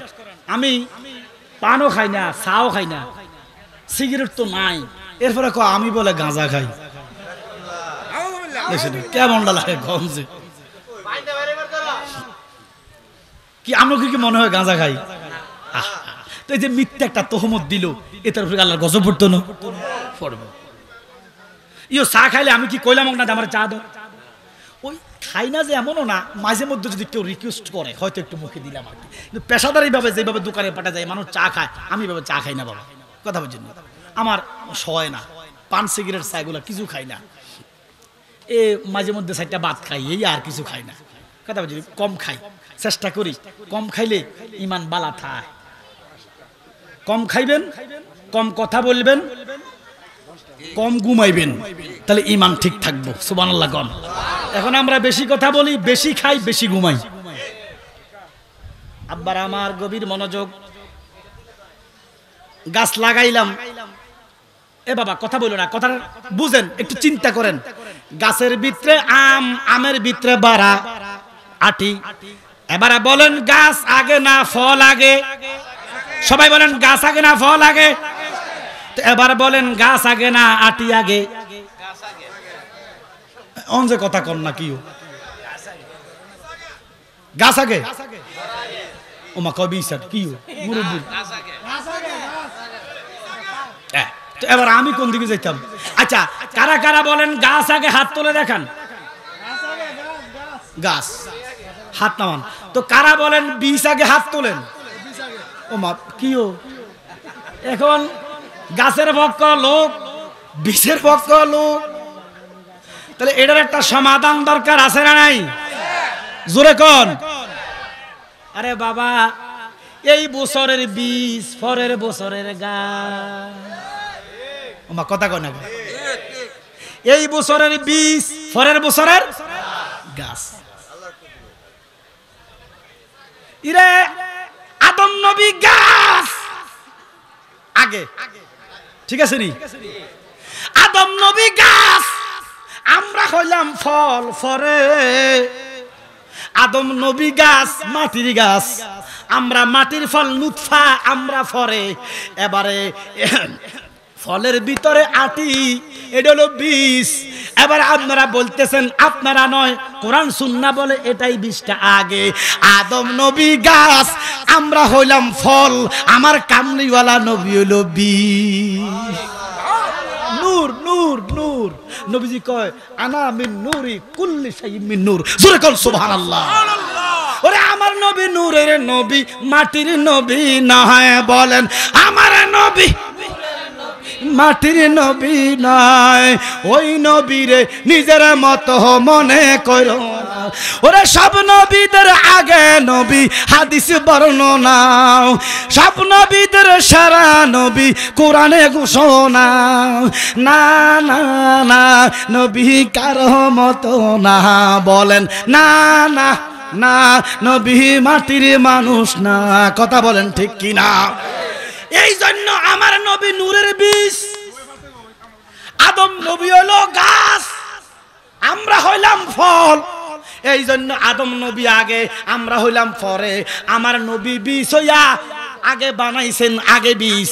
আমি পানও খাই না, চাও খাই না, সিগারেট তো নাই, এরপরে আমি বলে গাঁজা খাই। কেমন লাগে গঞ্জে? কি আমরা কি মনে হয় গাঁজা খাই? তো এই যে মিথ্যা একটা তহমত দিল, এটার উপরে আল্লাহর গজব পড়তো না? পড়বো। ইয়ো চা খাইলে আমি কি কইলাম না আমার চা দাও? ওই খাই না যে এমনও না, মাঝে মধ্যে যদি কেউ রিকোয়েস্ট করে হয়তো একটু মুখে দিলাম আর কি। কিন্তু পেশাদারি ভাবে যেভাবে দোকানে পাঠা যায়, মানুষ চা খায়, আমি ভাবে চা খাই না বাবা, কথা বলছেন না। আমার সয় না, পান সিগারেট চা এগুলো কিছু খাই না। এ মাঝে মধ্যে 4টা ভাত খাই, এই আর কিছু খাই না, কথা বলছি। কম খাই, চেষ্টা করি কম খাইলে ইমান বালা থায়। কম খাইবেন, কম কথা বলবেন, কম ঘুমাইবেন, তাহলে ইমান ঠিক থাকবো। সুবহানাল্লাহ কোন। এখন আমরা বেশি কথা বলি, বেশি খাই, বেশি ঘুমাই। আব্বার আমার গভীর মনোযোগ। গাছ লাগাইলাম, এ বাবা কথা বলো না, কথা বুঝেন, একটু চিন্তা করেন। গাছের ভিতরে আম, আমের ভিতরে বারা আটি। এবারে বলেন গাছ আগে না ফল আগে? সবাই বলেন গাছ আগে না ফল আগে? এবার বলেন গাছ আগে না আটি আগে? অঞ্জে কথা কন না, কি গাছ আগে? ওমা কবি স্যার কি মুরব্বী। তো এবার আমি কোন দিকে যাইতাম? আচ্ছা, কারা কারা বলেন গাছ আগে? হাত তুলে দেখান। গাছ। হাত নামান তো কারা বলেন বীজ আগে, হাত তোলেন। ও মা কিও এখন গাছের পক্ষ লোক, বীজের পক্ষ লোক, তাহলে এটার একটা সমাধান দরকার আছে না নাই? জোরে কোন। আরে বাবা এই বছরের বীজ পরের বছরের গাছ। ওমা কথা কয় না, এই বছরের বীজ পরের বছরের গাছ। ইরে আদম নবী গাছ আগে, ঠিক আছে নি? আদম নবী গাছ, আমরা হইলাম ফল ফরে। আদম নবী গাছ মাটির গাছ, আমরা মাটির ফল নুতফা, আমরা ফরে। এবারে ফলের ভিতরে আটি, এটা হলো বীজ। এবার আপনারা বলতেছেন, আপনারা নয় কোরআন সুন্নাহ বলে এটাই বীজটা আগে। আদম নবী গাছ, আমরা হইলাম ফল, আমার কামলিওয়ালা নবী হলো বীজ। নূর নূর নূর, নবীজি কয় আনা মিন নূরি কুল্লি শাইইন মিন নূর। জোরে কোন সুবহানাল্লাহ। ওরে আমার নবী নূরের নবী, মাটির নবী না হয় বলেন আমার নবী মাটির নবী নয়। ওই নবীরে নিজের মতো মনে করো। ওরে সব নবীদের আগে নবী, হাদিস বর্ণনা, সব নবীদের সারা নবী কোরআনে ঘোষণা। না না না, নবী কারো মতো না বলেন না না না, নবী মাটির মানুষ না। কথা বলেন ঠিক কি না? এই জন্য আমার নবী নূরের বীজ, আদম নবী হলো গাছ, আমরা হইলাম ফল। এই জন্য আদম নবী আগে, আমরা হইলাম পরে। আমার নবী বীজ হইয়া আগে বানাইছেন, আগে বীজ,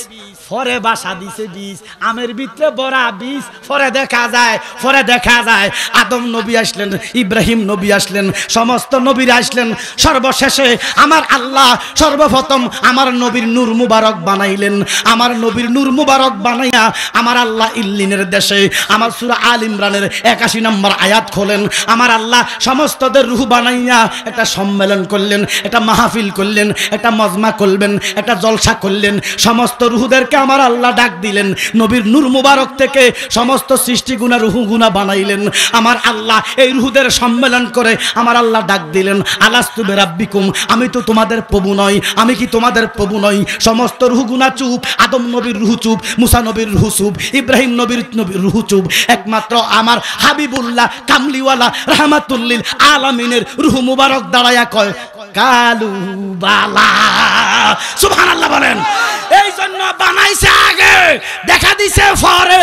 পরে বাসা দিছে বীজ। আমের ভিতরে বড়া বীজ, পরে দেখা যায় আদম নবী আসলেন, ইব্রাহিম নবী আসলেন, সমস্ত নবীরা আসলেন। সর্বশেষে আমার আল্লাহ সর্বপ্রথম আমার নবীর নূর মুবারক বানাইলেন। আমার নবীর নূর মুবারক বানাইয়া আমার আল্লাহ ইল্লিনের দেশে, আমার সূরা আল ইমরানের 81 নম্বর আয়াত খোলেন, আমার আল্লাহ সমস্তদের রূহ বানাইয়া একটা সম্মেলন করলেন, একটা মাহফিল করলেন, একটা মজমা করবেন, একটা জলসা করলেন। সমস্ত রূহদেরকে আমার আল্লাহ ডাক দিলেন। নবীর নূর মুবারক থেকে সমস্ত সৃষ্টি গুণা রূহ গুণা বানাইলেন। আমার আল্লাহ এই রূহদের সম্মেলন করে আমার আল্লাহ ডাক দিলেন, আলাস্তু বিরাব্বিকুম, আমি তো তোমাদের প্রভু নই? আমি কি তোমাদের প্রভু নই? সমস্ত রূহ গুণা চুপ, আদম নবীর রূহ চুপ, মুসা নবীর রূহ চুপ, ইব্রাহিম নবীর রূহ চুপ। একমাত্র আমার হাবিবুল্লাহ কামলিওয়ালা রাহমাতুল লিল আলামিনের রূহ মুবারক দাঁড়ায়া কয় কালু বালা। সুবহানাল্লাহ বলেন। এই জন্য বানাইছে আগে, দেখা দিছে পরে।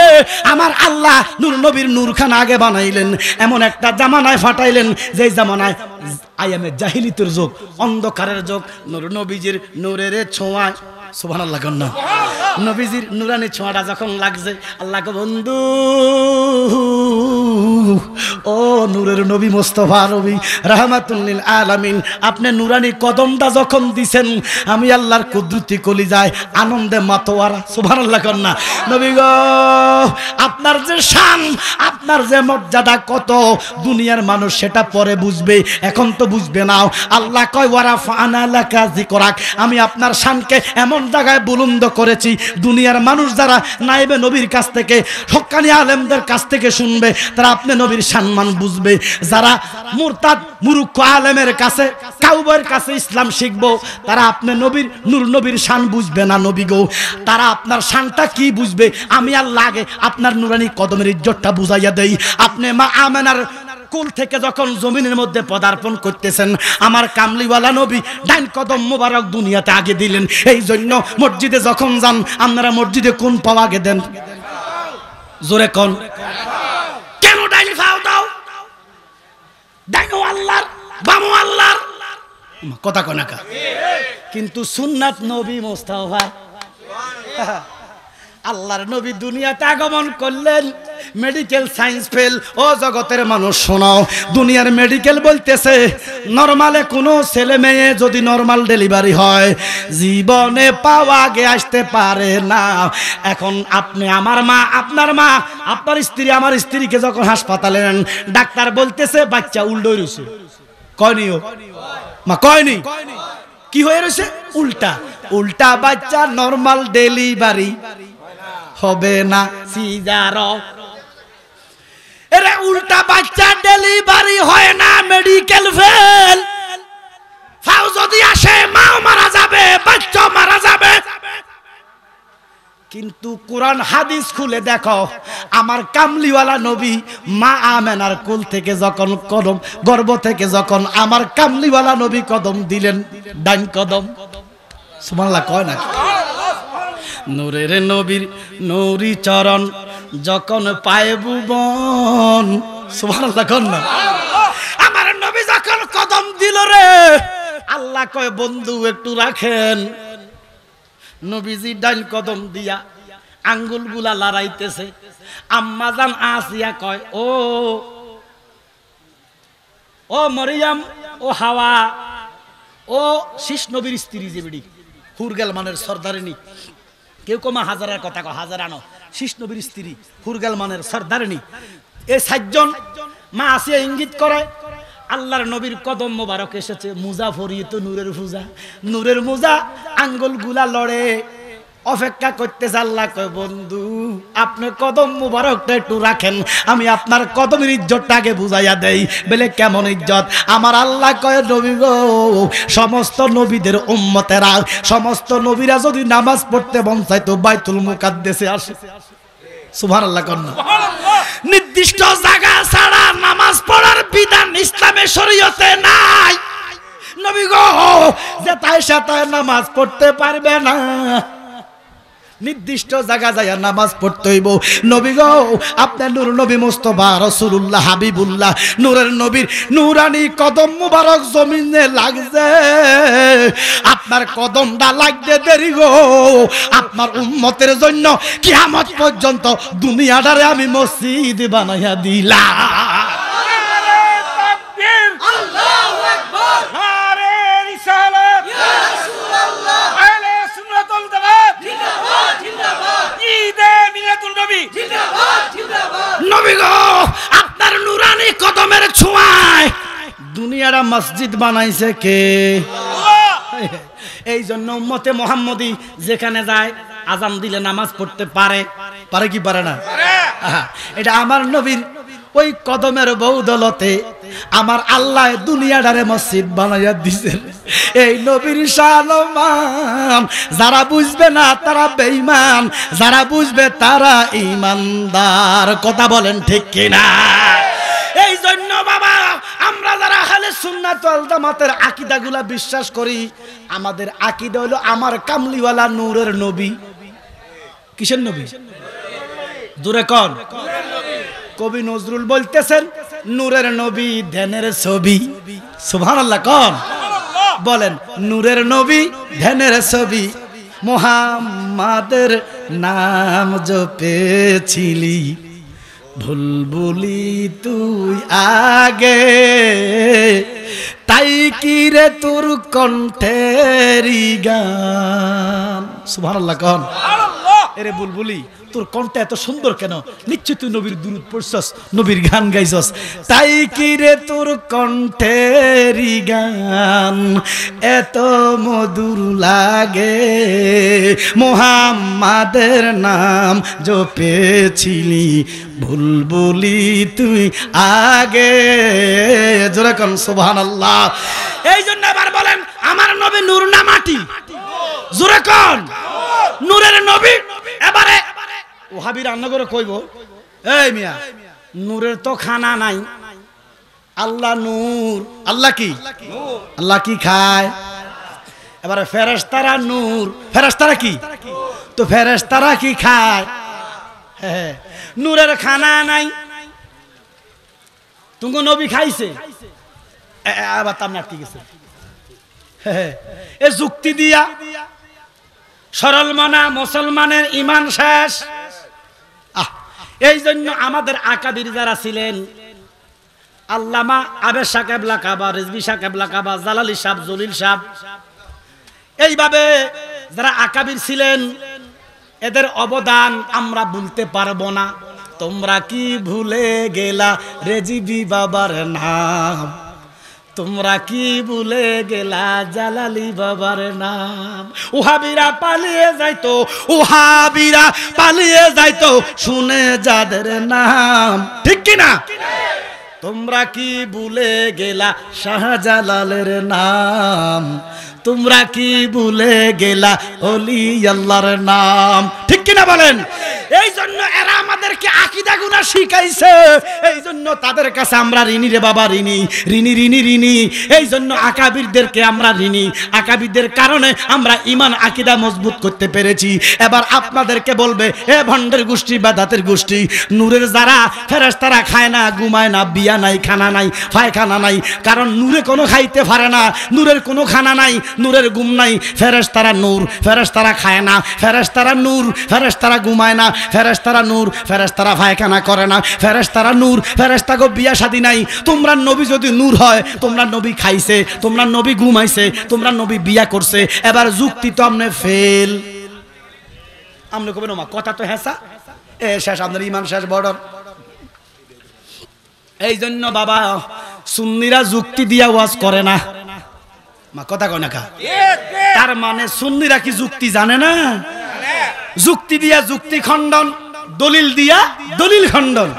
আমার আল্লাহ নূর নবীর নূরখান আগে বানাইলেন, এমন একটা জামানায় ফাটাইলেন যে জামানায় আয়ামে জাহিলিয়াতের যুগ, অন্ধকারের যুগ। নূর নবীজির নূরের ছোঁয়ায়, সুবহানাল্লাহ কন্না, নবীজির নূরানি ছোঁয়াটা যখন লাগছে, আল্লাহকে বন্ধু ও নূরের নবী মুস্তাফা নবী রাহমাতুল লিল আলামিন, আপনি নূরানি কদমটা যখন দিছেন, আমি আল্লাহর কুদরতি কলিজায় আনন্দে মাতোয়ারা। সুবহানাল্লাহ কন্না। নবী গো, আপনার যে শান, আপনার যে মর্যাদা কত, দুনিয়ার মানুষ সেটা পরে বুঝবে, এখন তো বুঝবে না। আল্লাহ কয় ওয়ারাফা'না লাকা যিকরাক, আমি আপনার শানকে এমন জায়গায় বুলন্দ করেছি, দুনিয়ার মানুষ যারা নাইবে নবীর কাছ থেকে, হক্কানি আলেমদের কাছ থেকে শুনবে, তারা আপনি নবীর সম্মান বুঝবে। যারা মুরতাদ মুরুক্ষ আলেমের কাছে, কাউবের কাছে ইসলাম শিখবো, তারা আপনি নবীর নূর নবীর শান বুঝবে না। নবী গো, তারা আপনার শানটা কি বুঝবে? আমি আল্লাহ আগে আপনার নুরানি কদমের ইজ্জতটা বুঝাইয়া দেই। আপনি মা আমেনার কুল থেকে যখন জমিনের মধ্যে পদার্পণ করতেছেন, আমার কামলিওয়ালা নবী ডাইন কদম মোবারক দুনিয়াতে আগে দিলেন। এই জন্য মসজিদে যখন যান, আপনারা মসজিদে কোন পাও আগে দেন? জোরে কোন। কেন ডাইন পাও দাও? ডাইনও আল্লাহর, বামও আল্লাহর, কথা কয় না কা? কিন্তু সুন্নাত নবী মুস্তাফা, আল্লাহর নবী দুনিয়াতে আগমন করলেন, মেডিকেল সায়েন্স ফেল। ও জগতের মানুষ শোনাও, দুনিয়ার মেডিকেল বলতেছে নরমালে কোনো ছেলে মেয়ে যদি নরমাল ডেলিভারি হয়, জীবনে পাওয়া আগে আসতে পারে না। এখন আপনি, আমার মা, আপনার মা, আপনার স্ত্রী, আমার স্ত্রীকে যখন হাসপাতালে নেন, ডাক্তার বলতেছে বাচ্চা উল্টো রয়েছে, কয়নিও মা কয়নি কি হয়ে রয়েছে উল্টা উল্টা বাচ্চা নরমাল ডেলিভারি হবে না সিজার এরে উল্টা বাচ্চা ডেলিভারি হয় না মেডিকেল ফেল ফাও যদি আসে মাও মারা যাবে বাচ্চা মারা যাবে কিন্তু কোরআন হাদিস খুলে দেখো আমার কামলিওয়ালা নবী মা আমেনার কোল থেকে যখন কদম গর্ভ থেকে যখন আমার কামলিওয়ালা নবী কদম দিলেন ডান কদম সুবহানাল্লাহ কয় না নূরের নবীর নূরি চরণ যখন পায় ভুবন সুবহানাল্লাহ কন না আমার নবী যখন কদম দিল রে আল্লাহ কয় বন্ধু একটু রাখেন নবীজি ডান কদম দিয়া আঙ্গুলগুলা লড়াইতেছে আম্মা জান আসিয়া কয় ও মরিয়ম ও হাওয়া ও শীষ নবীর স্ত্রী যে বিড়ি হুরগেল মানের সর্দারিনী কেউ কমা হাজারের কথা কয় হাজারানো শীষ নবীর স্ত্রী হুরগেল মানের সর্দারিনী এই সাতজন মা আসিয়া ইঙ্গিত করে আল্লাহর নবীর কদম মোবারক এসেছে মুজা ফরিয়ে তো নূরের পূজা নূরের মুজা আঙ্গুল গুলা লড়ে অপেক্ষা করতেছে আল্লাহ কয় বন্ধু আপনি কদম মোবারকটা একটু রাখেন আমি আপনার কদমের ইজ্জতটাকে বুঝাইয়া দেই বলে কেমন ইজ্জত আমার আল্লাহ কয় নবী গো সমস্ত নবীদের উম্মতেরা সমস্ত নবীরা যদি নামাজ পড়তে মন চাইতো বাইতুল মুকাদ্দাসে আসে সুবহানাল্লাহ কন্না নির্দিষ্ট জায়গা ছাড়া নামাজ পড়ার বিধান ইসলামের শরীয়তে নাই নবী গো যে তাই সাথে নামাজ পড়তে পারবে না নির্দিষ্ট জায়গা যায় নামাজ পড়তে হইব নবী গো আপনার নূর নবী মুস্তাফা রাসূলুল্লাহ হাবিবুল্লাহ নূরের নবীর নূরানি কদম মুবারক জমিনে লাগছে আপনার কদমটা লাগতে দেরি গো আপনার উম্মতের জন্য কিয়ামত পর্যন্ত দুনিয়াটারে আমি মসজিদ বানাইয়া দিলাম আল্লাহু আকবার নারে রিসালাত ইয়া রাসূলুল্লাহ আহলে সুন্নাতুল জামাত জিন্দাবাদ জিন্দাবাদ ঈদে মিলাদুন নবী জিন্দাবাদ জিন্দাবাদ নবী গো আপনার নূরানি কদমের ছোঁয়ায় দুনিয়াটা মসজিদ বানাইছে কে আল্লাহ এই জন্য উম্মতে মুহাম্মদী যেখানে যায় আজান দিলে নামাজ পড়তে পারে পারে কি পারে না এটা আমার নবীর ওই কদমের বৌদলতে আমার আল্লাহ দুনিয়াটারে মসজিদ বানাইয়া দিয়েছেন এই নবীর শান যারা বুঝবে না তারা বেঈমান যারা বুঝবে তারা ঈমানদার কথা বলেন ঠিক কিনা এই জন্য বাবা আমরা যারা আহলে সুন্নাত ওয়াল জামাতের আকীদাগুলা বিশ্বাস করি আমাদের আকীদা হলো আমার কামলিওয়ালা নূরের নবী কিসের নবী জোরে কোন কবি নজরুল বলতেছেন নূরের নবী ধ্যানের ছবি সুবহানাল্লাহ কোন বলেন নূরের নবী ধ্যানের ছবি মুহাম্মাদের নাম জপেছিলি ভুলবুলি তুই আগে তাই কি রে তোর কণ্ঠেরি গান সুবহানাল্লাহ কোন এরে বুলবুলি তোর কণ্ঠ এত সুন্দর কেন নিশ্চয় তুই নবীর দুরূদ পড়ছস নবীর গান গাইছস তাই কি রে তোর কণ্ঠেরি গান এত মধুর লাগে মুহাম্মাদের নাম জপেছিলি বুলবুলি তুই আগে জোরে কোন সুবহানাল্লাহ এই জন্য আবার বলেন আমার নবী নূর না মাটি জোরে কোন নূরের নবী এবারে ওহাবি রান্না করে কইব এই মিয়া নূরের তো খানা নাই আল্লাহ নূর আল্লাহ কি আল্লাহ কি খায় এবারে ফেরেশতারা নূর ফেরেশতারা কি তো ফেরেশতারা কি খায় হ্যাঁ নূরের খানা নাই তুমি নবী খাইছে আবার তার নাকি গেছে এ যুক্তি দিয়া সরল মানা মুসলমানের ঈমান শেষ এই জন্য আমাদের আকাবির যারা ছিলেন আল্লামা আবেদ শাহ কেবলা কাবা রিজভী শাহ কেবলা কাবা জালালি সাহেব জলিল সাহেব এইভাবে যারা আকাবির ছিলেন এদের অবদান আমরা ভুলতে পারবো না তোমরা কি ভুলে গেলা রেজিবি বাবার নাম তোমরা কি ভুলে গেলা জালালি বাবার নাম। ওহাবিরা পালিয়ে যাইতো, ওহাবিরা পালিয়ে যাইতো শুনে যাদের নাম, ঠিক কি না? তোমরা কি ভুলে গেলা শাহজালালের নাম, তোমরা কি ভুলে গেলা ওলি আল্লাহর নাম, ঠিক কিনা বলেন? এই জন্য এরা আমাদেরকে আকীদা গুনাহ শিখাইছে, এই জন্য তাদের কাছে আমরা ঋণী রে বাবা, ঋণী ঋণী ঋণী ঋণী। এই জন্য আকাবিরদেরকে আমরা ঋণী, আকাবিরদের কারণে আমরা ঈমান আকীদা মজবুত করতে পেরেছি। এবার আপনাদেরকে বলবে, এ ভণ্ডের গোষ্ঠী, বেদাতের গোষ্ঠী, নূরের যারা ফেরেশতারা খায় না, ঘুমায় না, বিয়া নাই, খানা নাই, পায়খানা নাই, কারণ নূরে কোনো খাইতে পারে না, নূরের কোনো খানা নাই, নূরের ঘুম নাই। ফেরেশতারা নূর, ফেরেশতারা খায় না, ফেরেশতারা নূর, ফেরেশতারা ঘুমায় না, ফেরেশতারা নূর, ফেরেশতারা পায়খানা করে না, ফেরেশতারা নূর, ফেরেশতাগো বিয়া শাদী নাই। তোমরা নবী যদি নূর হয়, তোমরা নবী খাইছে, তোমরা নবী ঘুমাইছে, তোমরা নবী বিয়া করছে, এবার যুক্তি তো আমনে ফেল। আমনে কবেন মা কথা তো হেসা, এ শেষ, আমাদের ঈমান শেষ বর্ডার। এই জন্য বাবা সুন্নিরা যুক্তি দিয়া ওয়াজ করে না, মা কথা কয় না কা? তার মানে সুন্নিরা কি যুক্তি জানে না? যুক্তি দিয়া যুক্তি খণ্ডন, দলিল দিয়া দলিল খণ্ডন।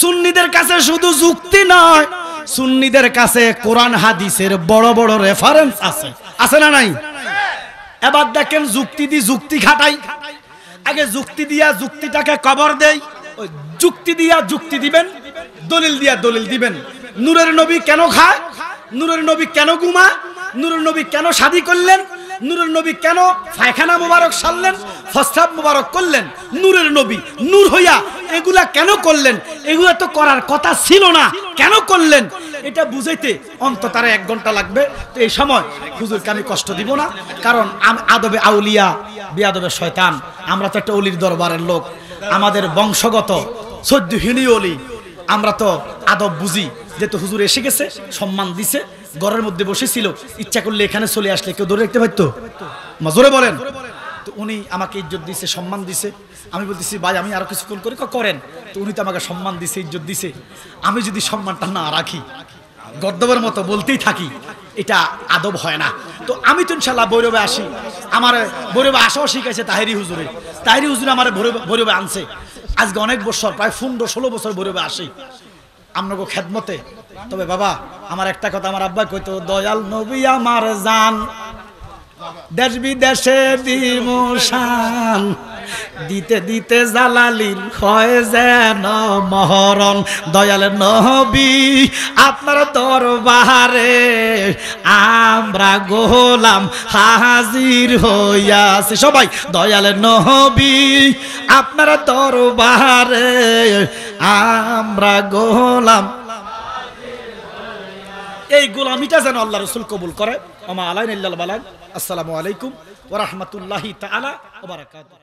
সুন্নিদের কাছে শুধু যুক্তি নয়, সুন্নিদের কাছে কোরআন হাদিসের বড় বড় রেফারেন্স আছে, আছে না নাই? এবার দেখেন যুক্তি দি যুক্তি খাটাই, আগে যুক্তি দিয়া যুক্তিটাকে কবর দেই, ওই যুক্তি দিয়া যুক্তি দিবেন, দলিল দিয়া দলিল দিবেন। নূরের নবী কেন খায়, নূরের নবী কেন ঘুমায়, নূরের নবী কেন শাদী করলেন, নূরের নবী কেন পায়খানা মুবারক সারলেন, প্রস্রাব মুবারক করলেন, নূরের নবী নূর হইয়া এগুলা কেন করলেন, এগুলা তো করার কথা ছিল না, কেন করলেন, এটা বুঝাইতে অন্তত 1 ঘন্টা লাগবে। তো এই সময় হুজুরকে আমি কষ্ট দিব না, কারণ আদবে আউলিয়া বিয়াদবে শয়তান, আমরা তো একটা অলির দরবারের লোক, আমাদের বংশগত 14 হিলি অলি, আমরা তো আদব বুঝি। যেহেতু হুজুর এসে গেছে, সম্মান দিছে, ঘরের মধ্যে বসেছিল, ইচ্ছা করলে এখানে চলে আসলে কেউ ধরে রাখতে পারতো? মাজরে বলেন। তো উনি আমাকে ইজ্জত দিছে, সম্মান দিছে। আমি বলতেছি ভাই আমি আরো কিছুক্ষণ করে করেন, তো উনি তো আমাকে সম্মান দিছে, ইজ্জত দিছে। আমি যদি সম্মানটা না রাখি, গর্দবের মতো বলতেই থাকি, এটা আদব হয় না। তো আমি তো ইনশাল্লাহ ভৈরবে আসি, আমার ভৈরবে আসাও শিখাইছে তাহেরি হুজুরে, তাহেরি হুজুরে আমার ভৈরবে আনছে। আজকে অনেক বছর, প্রায় 15-16 বছর ভৈরবে আসি আপনাকে খেদমতে। তবে বাবা আমার একটা কথা আমার আব্বা কইতো, দয়াল নবী আমার জান, দেশ বিদেশে দিমুশান, দিতে দিতে জালালির হয় যেন মহরণ। দয়াল নবী আপনার দরবারে আমরা গোলাম হাজির হইয়াছি। সবাই দয়াল নবী আপনার দরবারে আমরা গোলাম। এই গোলামিটা যেন আল্লাহ রাসূল কবুল করে। ওমা আলাইনা ইল্লাল বালাগ। আসসালামু আলাইকুম ওয়া রাহমাতুল্লাহি তাআলা ওয়া বারাকাতুহু।